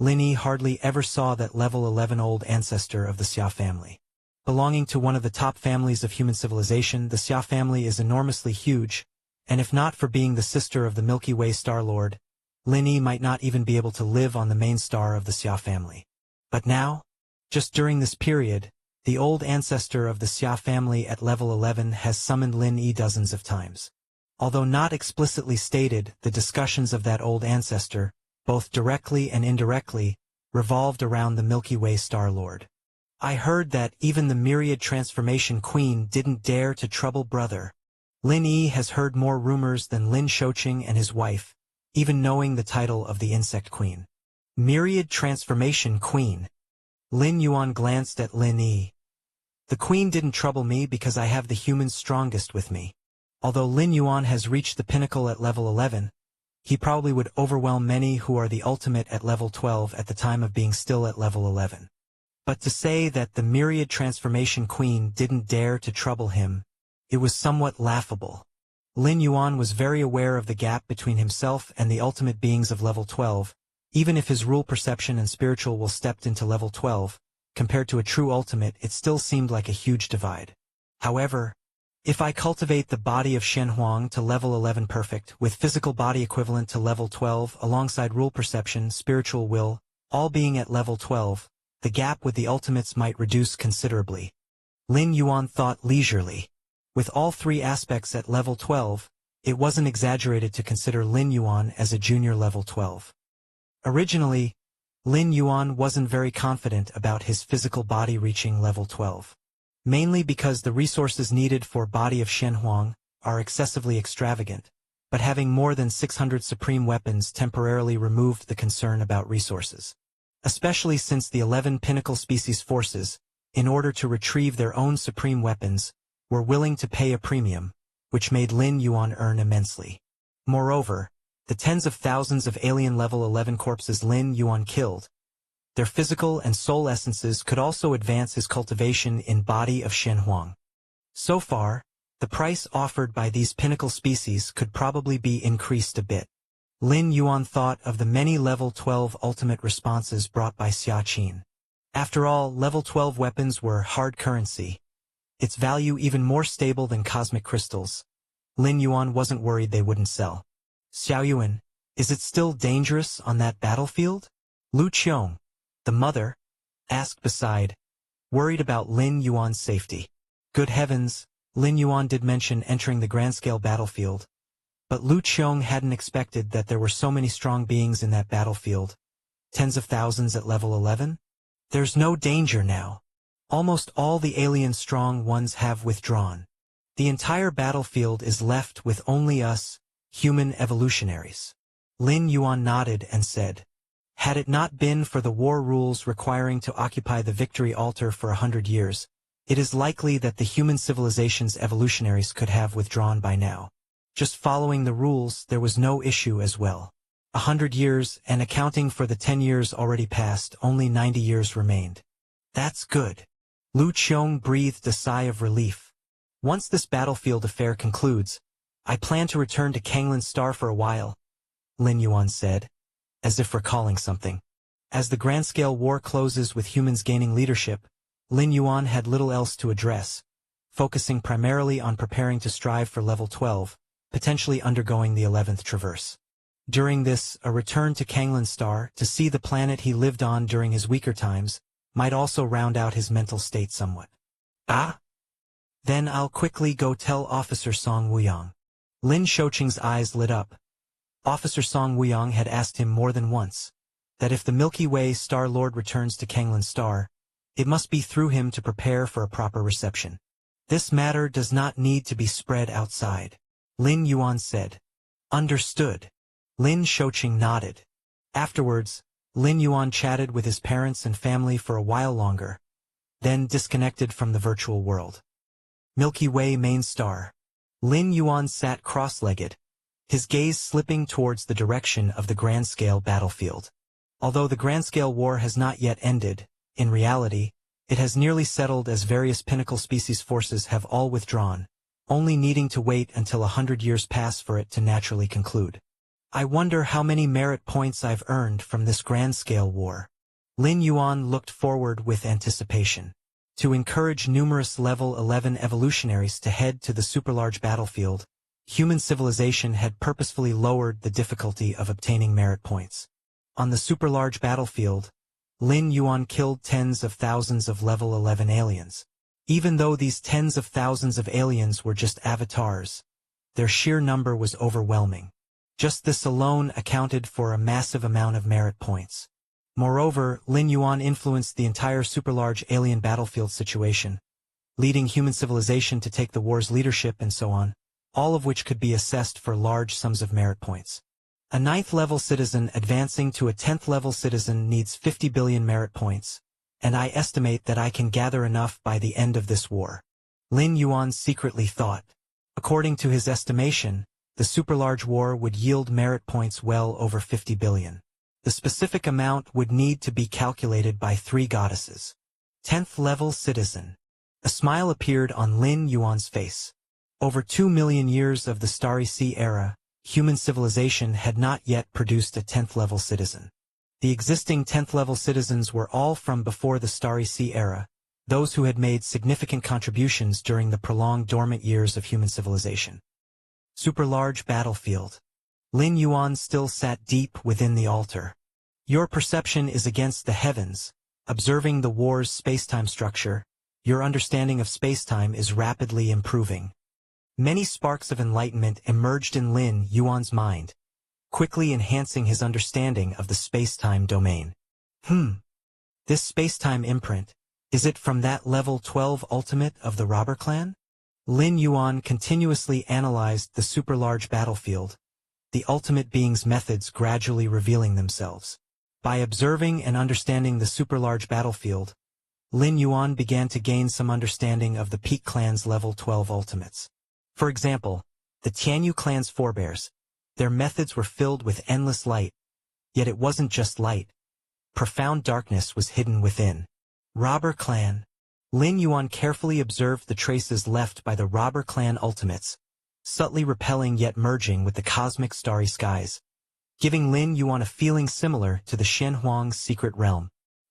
Lin Yi hardly ever saw that level 11 old ancestor of the Xia family. Belonging to one of the top families of human civilization, the Xia family is enormously huge, and if not for being the sister of the Milky Way Star Lord, Lin Yi might not even be able to live on the main star of the Xia family. But now, just during this period, the old ancestor of the Xia family at level 11 has summoned Lin Yi dozens of times. Although not explicitly stated, the discussions of that old ancestor, both directly and indirectly, revolved around the Milky Way Star Lord. I heard that even the myriad transformation queen didn't dare to trouble brother. Lin Yi has heard more rumors than Lin Shouqing and his wife, even knowing the title of the insect queen. Myriad transformation queen. Lin Yuan glanced at Lin Yi. The queen didn't trouble me because I have the humans strongest with me. Although Lin Yuan has reached the pinnacle at level 11, he probably would overwhelm many who are the ultimate at level 12 at the time of being still at level 11. But to say that the myriad transformation queen didn't dare to trouble him, it was somewhat laughable. Lin Yuan was very aware of the gap between himself and the ultimate beings of level 12, even if his rule perception and spiritual will stepped into level 12, compared to a true ultimate it still seemed like a huge divide. However, if I cultivate the body of Shen Huang to level 11 perfect, with physical body equivalent to level 12 alongside rule perception, spiritual will, all being at level 12, the gap with the ultimates might reduce considerably. Lin Yuan thought leisurely. With all three aspects at level 12, it wasn't exaggerated to consider Lin Yuan as a junior level 12. Originally, Lin Yuan wasn't very confident about his physical body reaching level 12. Mainly because the resources needed for body of Shen Huang are excessively extravagant, but having more than 600 supreme weapons temporarily removed the concern about resources. Especially since the 11 pinnacle species forces, in order to retrieve their own supreme weapons, were willing to pay a premium, which made Lin Yuan earn immensely. Moreover, the tens of thousands of alien level 11 corpses Lin Yuan killed, their physical and soul essences could also advance his cultivation in body of Shen Huang. So far, the price offered by these pinnacle species could probably be increased a bit. Lin Yuan thought of the many level 12 ultimate responses brought by Xia Qin. After all, level 12 weapons were hard currency, its value even more stable than cosmic crystals. Lin Yuan wasn't worried they wouldn't sell. Xiaoyuan, is it still dangerous on that battlefield? Lu Qiong, the mother, asked beside, worried about Lin Yuan's safety. Good heavens, Lin Yuan did mention entering the grand-scale battlefield, but Lu Qiong hadn't expected that there were so many strong beings in that battlefield. Tens of thousands at level 11? There's no danger now. Almost all the alien strong ones have withdrawn. The entire battlefield is left with only us, human evolutionaries. Lin Yuan nodded and said, had it not been for the war rules requiring to occupy the victory altar for 100 years, it is likely that the human civilization's evolutionaries could have withdrawn by now. Just following the rules, there was no issue as well. 100 years, and accounting for the 10 years already passed, only 90 years remained. That's good. Lu Qiong breathed a sigh of relief. Once this battlefield affair concludes, I plan to return to Kanglin's star for a while, Lin Yuan said, as if recalling something. As the grand-scale war closes with humans gaining leadership, Lin Yuan had little else to address, focusing primarily on preparing to strive for level 12, potentially undergoing the 11th traverse. During this, a return to Kanglin's star, to see the planet he lived on during his weaker times, might also round out his mental state somewhat. Ah? Then I'll quickly go tell Officer Song Wuyang. Lin Shouqing's eyes lit up. Officer Song Wuyang had asked him more than once, that if the Milky Way Star-Lord returns to Kanglin's star, it must be through him to prepare for a proper reception. This matter does not need to be spread outside, Lin Yuan said. Understood. Lin Shouqing nodded. Afterwards, Lin Yuan chatted with his parents and family for a while longer, then disconnected from the virtual world. Milky Way main star. Lin Yuan sat cross-legged, his gaze slipping towards the direction of the grand-scale battlefield. Although the grand-scale war has not yet ended, in reality, it has nearly settled as various pinnacle species forces have all withdrawn, only needing to wait until 100 years pass for it to naturally conclude. I wonder how many merit points I've earned from this grand-scale war. Lin Yuan looked forward with anticipation. To encourage numerous level 11 evolutionaries to head to the superlarge battlefield, human civilization had purposefully lowered the difficulty of obtaining merit points. On the superlarge battlefield, Lin Yuan killed tens of thousands of level 11 aliens. Even though these tens of thousands of aliens were just avatars, their sheer number was overwhelming. Just this alone accounted for a massive amount of merit points. Moreover, Lin Yuan influenced the entire superlarge alien battlefield situation, leading human civilization to take the war's leadership and so on, all of which could be assessed for large sums of merit points. A 9th-level citizen advancing to a 10th-level citizen needs 50 billion merit points, and I estimate that I can gather enough by the end of this war. Lin Yuan secretly thought. According to his estimation, the superlarge war would yield merit points well over 50 billion. The specific amount would need to be calculated by 3 goddesses. 10th-level citizen. A smile appeared on Lin Yuan's face. Over 2 million years of the Starry Sea era, human civilization had not yet produced a 10th-level citizen. The existing 10th-level citizens were all from before the Starry Sea era, those who had made significant contributions during the prolonged dormant years of human civilization. Superlarge battlefield. Lin Yuan still sat deep within the altar. Your perception is against the heavens, observing the war's space-time structure. Your understanding of space-time is rapidly improving. Many sparks of enlightenment emerged in Lin Yuan's mind, quickly enhancing his understanding of the space-time domain. This space-time imprint, is it from that level 12 ultimate of the robber clan? Lin Yuan continuously analyzed the superlarge battlefield, the ultimate being's methods gradually revealing themselves. By observing and understanding the superlarge battlefield, Lin Yuan began to gain some understanding of the Peak clan's level 12 ultimates. For example, the Tianyu clan's forebears, their methods were filled with endless light, yet it wasn't just light. Profound darkness was hidden within. Robber clan. Lin Yuan carefully observed the traces left by the robber clan ultimates, subtly repelling yet merging with the cosmic starry skies, giving Lin Yuan a feeling similar to the Shenhuang's secret realm.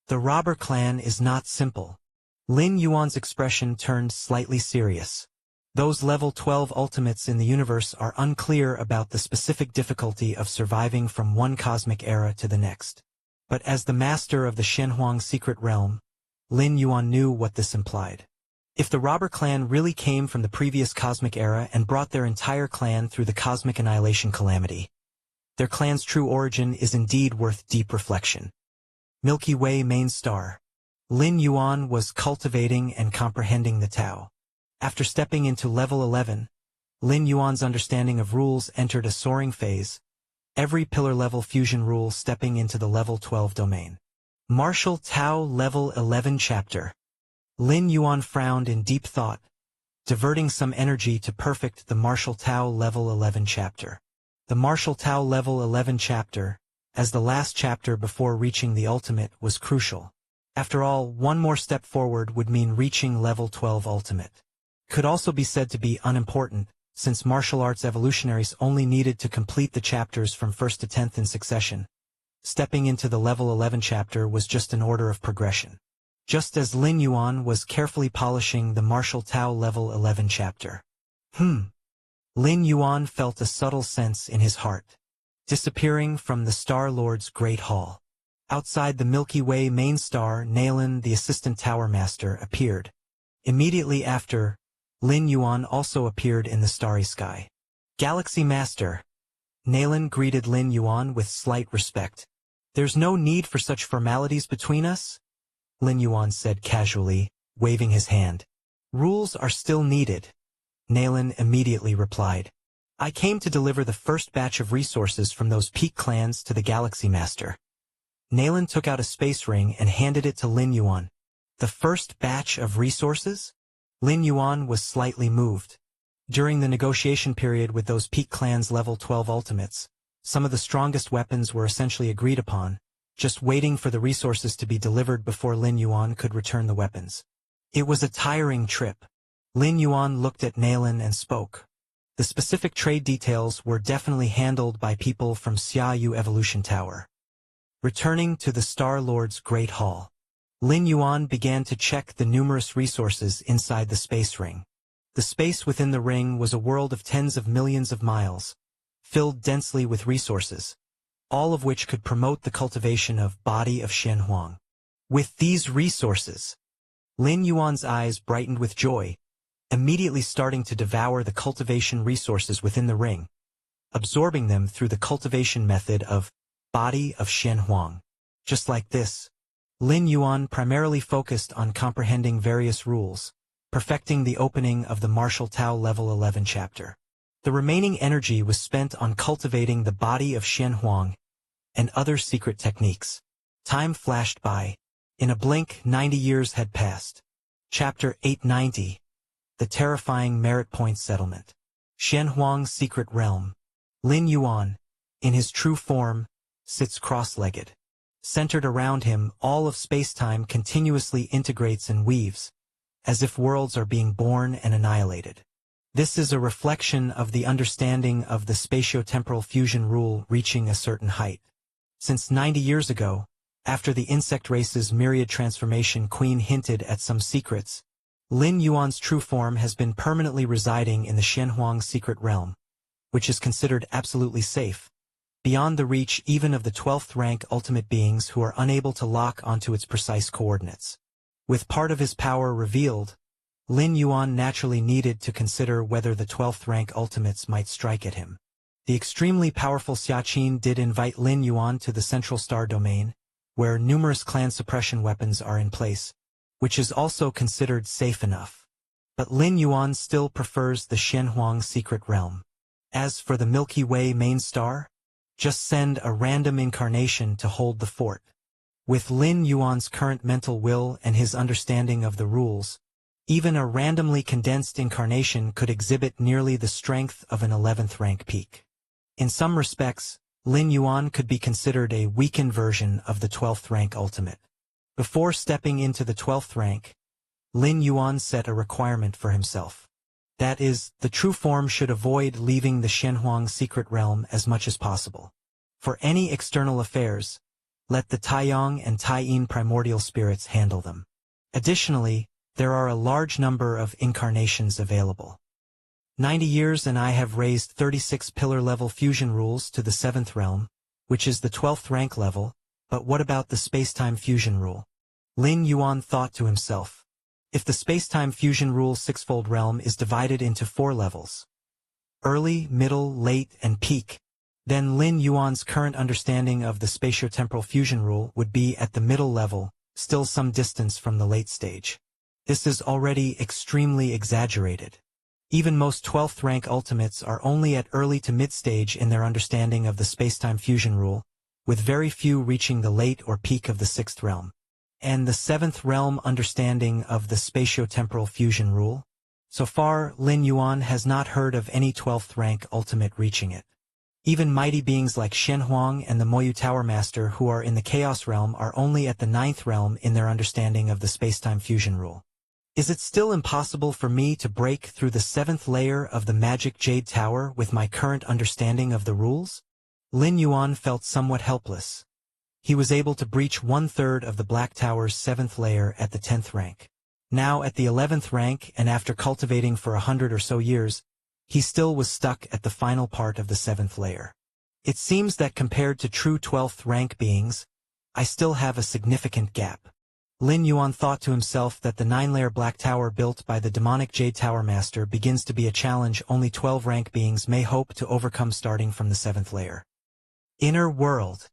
The robber clan is not simple. Lin Yuan's expression turned slightly serious. Those level 12 ultimates in the universe are unclear about the specific difficulty of surviving from one cosmic era to the next. But as the master of the Shenhuang secret realm, Lin Yuan knew what this implied. If the robber clan really came from the previous cosmic era and brought their entire clan through the cosmic annihilation calamity, their clan's true origin is indeed worth deep reflection. Milky Way main star. Lin Yuan was cultivating and comprehending the Tao. After stepping into level 11, Lin Yuan's understanding of rules entered a soaring phase, every pillar-level fusion rule stepping into the level 12 domain. Martial Tao Level 11 Chapter. Lin Yuan frowned in deep thought, diverting some energy to perfect the Martial Tao Level 11 Chapter. The Martial Tao Level 11 Chapter, as the last chapter before reaching the ultimate, was crucial. After all, one more step forward would mean reaching level 12 ultimate. Could also be said to be unimportant, since martial arts evolutionaries only needed to complete the chapters from 1st to 10th in succession. Stepping into the level 11 chapter was just an order of progression. Just as Lin Yuan was carefully polishing the Martial Tao Level 11 chapter. Lin Yuan felt a subtle sense in his heart, disappearing from the Star Lord's Great Hall. Outside the Milky Way main star, Nailin, the assistant tower master, appeared. Immediately after, Lin Yuan also appeared in the starry sky. Galaxy Master. Nailin greeted Lin Yuan with slight respect. There's no need for such formalities between us, Lin Yuan said casually, waving his hand. Rules are still needed, Naylan immediately replied. I came to deliver the first batch of resources from those peak clans to the Galaxy Master. Naylan took out a space ring and handed it to Lin Yuan. The first batch of resources? Lin Yuan was slightly moved. During the negotiation period with those peak clans level 12 ultimates, some of the strongest weapons were essentially agreed upon, just waiting for the resources to be delivered before Lin Yuan could return the weapons. It was a tiring trip. Lin Yuan looked at Naylan and spoke. The specific trade details were definitely handled by people from Xiaoyu Evolution Tower. Returning to the Star Lord's Great Hall, Lin Yuan began to check the numerous resources inside the space ring. The space within the ring was a world of tens of millions of miles, filled densely with resources, all of which could promote the cultivation of Body of Shenhuang. With these resources, Lin Yuan's eyes brightened with joy, immediately starting to devour the cultivation resources within the ring, absorbing them through the cultivation method of Body of Shenhuang. Just like this, Lin Yuan primarily focused on comprehending various rules, perfecting the opening of the Martial Tao Level 11 chapter. The remaining energy was spent on cultivating the Body of Shenhuang and other secret techniques. Time flashed by. In a blink, 90 years had passed. Chapter 890. The Terrifying Merit Point Settlement. Shenhuang's Secret Realm. Lin Yuan, in his true form, sits cross-legged. Centered around him, all of space-time continuously integrates and weaves, as if worlds are being born and annihilated. This is a reflection of the understanding of the spatio-temporal fusion rule reaching a certain height. Since 90 years ago, after the insect race's myriad transformation, Queen hinted at some secrets. Lin Yuan's true form has been permanently residing in the Shenhuang secret realm, which is considered absolutely safe, beyond the reach even of the 12th rank ultimate beings who are unable to lock onto its precise coordinates. With part of his power revealed, Lin Yuan naturally needed to consider whether the 12th rank ultimates might strike at him. The extremely powerful Xiaqin did invite Lin Yuan to the Central Star Domain, where numerous clan suppression weapons are in place, which is also considered safe enough. But Lin Yuan still prefers the Shenhuang secret realm. As for the Milky Way main star, just send a random incarnation to hold the fort. With Lin Yuan's current mental will and his understanding of the rules, even a randomly condensed incarnation could exhibit nearly the strength of an 11th rank peak. In some respects, Lin Yuan could be considered a weakened version of the 12th rank ultimate. Before stepping into the 12th rank, Lin Yuan set a requirement for himself. That is, the true form should avoid leaving the Shenhuang secret realm as much as possible. For any external affairs, let the Taiyang and Taiyin primordial spirits handle them. Additionally, there are a large number of incarnations available. 90 years and I have raised 36 pillar-level fusion rules to the 7th realm, which is the 12th rank level, but what about the space-time fusion rule? Lin Yuan thought to himself. If the space-time fusion rule sixfold realm is divided into 4 levels, early, middle, late, and peak, then Lin Yuan's current understanding of the spatio-temporal fusion rule would be at the middle level, still some distance from the late stage. This is already extremely exaggerated. Even most 12th rank ultimates are only at early to mid-stage in their understanding of the space-time fusion rule, with very few reaching the late or peak of the 6th realm. And the 7th realm understanding of the spatio-temporal fusion rule? So far, Lin Yuan has not heard of any 12th rank ultimate reaching it. Even mighty beings like Shenhuang and the Moyu Tower Master who are in the Chaos Realm are only at the 9th realm in their understanding of the space-time fusion rule. Is it still impossible for me to break through the 7th layer of the Magic Jade Tower with my current understanding of the rules? Lin Yuan felt somewhat helpless. He was able to breach 1/3 of the Black Tower's 7th layer at the 10th rank. Now at the 11th rank and after cultivating for 100 or so years, he still was stuck at the final part of the 7th layer. It seems that compared to true 12th rank beings, I still have a significant gap. Lin Yuan thought to himself that the 9-layer Black Tower built by the demonic Jade Tower Master begins to be a challenge only 12 rank beings may hope to overcome starting from the 7th layer. Inner World.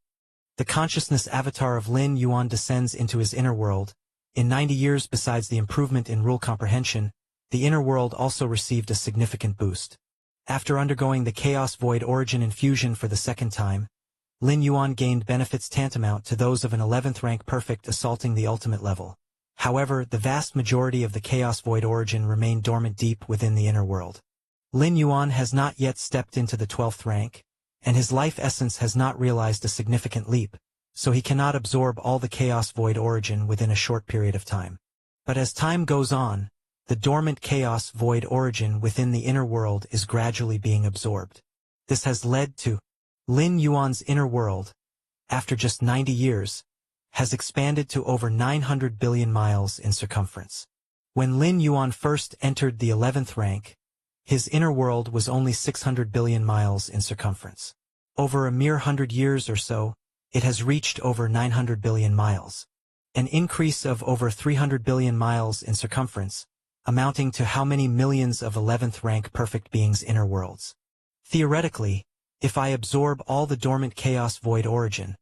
The consciousness avatar of Lin Yuan descends into his inner world. In 90 years, besides the improvement in rule comprehension, the inner world also received a significant boost. After undergoing the Chaos Void Origin infusion for the second time, Lin Yuan gained benefits tantamount to those of an 11th rank perfect assaulting the ultimate level. However, the vast majority of the Chaos Void Origin remained dormant deep within the inner world. Lin Yuan has not yet stepped into the 12th rank, and his life essence has not realized a significant leap, so he cannot absorb all the Chaos Void Origin within a short period of time. But as time goes on, the dormant Chaos Void Origin within the inner world is gradually being absorbed. This has led to Lin Yuan's inner world, after just 90 years, has expanded to over 900 billion miles in circumference. When Lin Yuan first entered the 11th rank, his inner world was only 600 billion miles in circumference. Over a mere 100 years or so, it has reached over 900 billion miles. An increase of over 300 billion miles in circumference, amounting to how many millions of 11th rank perfect beings' inner worlds. Theoretically, if I absorb all the dormant Chaos Void Origin,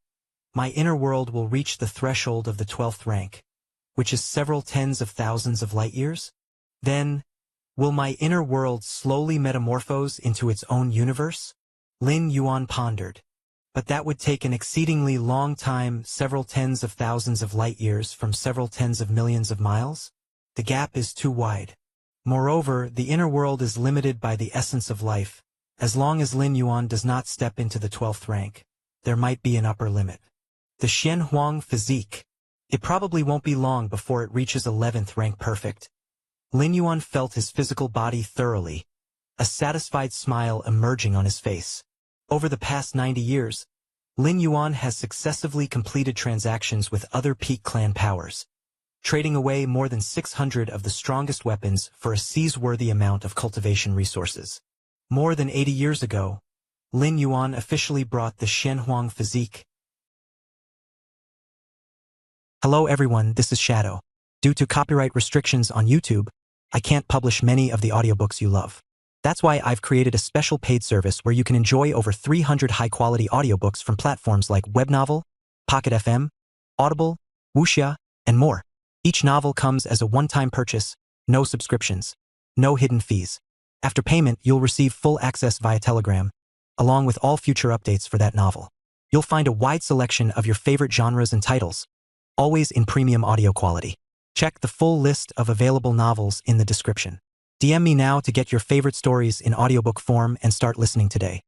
my inner world will reach the threshold of the 12th rank, which is several tens of thousands of light years. Then, will my inner world slowly metamorphose into its own universe? Lin Yuan pondered. But that would take an exceedingly long time, several tens of thousands of light years from several tens of millions of miles? The gap is too wide. Moreover, the inner world is limited by the essence of life. As long as Lin Yuan does not step into the 12th rank, there might be an upper limit. The Xian Huang physique. It probably won't be long before it reaches 11th rank perfect. Lin Yuan felt his physical body thoroughly, a satisfied smile emerging on his face. Over the past 90 years, Lin Yuan has successively completed transactions with other peak clan powers, trading away more than 600 of the strongest weapons for a seizworthy amount of cultivation resources. More than 80 years ago, Lin Yuan officially brought the Xian Huang physique. Hello everyone, this is Shadow. Due to copyright restrictions on YouTube, I can't publish many of the audiobooks you love. That's why I've created a special paid service where you can enjoy over 300 high-quality audiobooks from platforms like Webnovel, Pocket FM, Audible, Wuxia, and more. Each novel comes as a one-time purchase, no subscriptions, no hidden fees. After payment, you'll receive full access via Telegram, along with all future updates for that novel. You'll find a wide selection of your favorite genres and titles, always in premium audio quality. Check the full list of available novels in the description. DM me now to get your favorite stories in audiobook form and start listening today.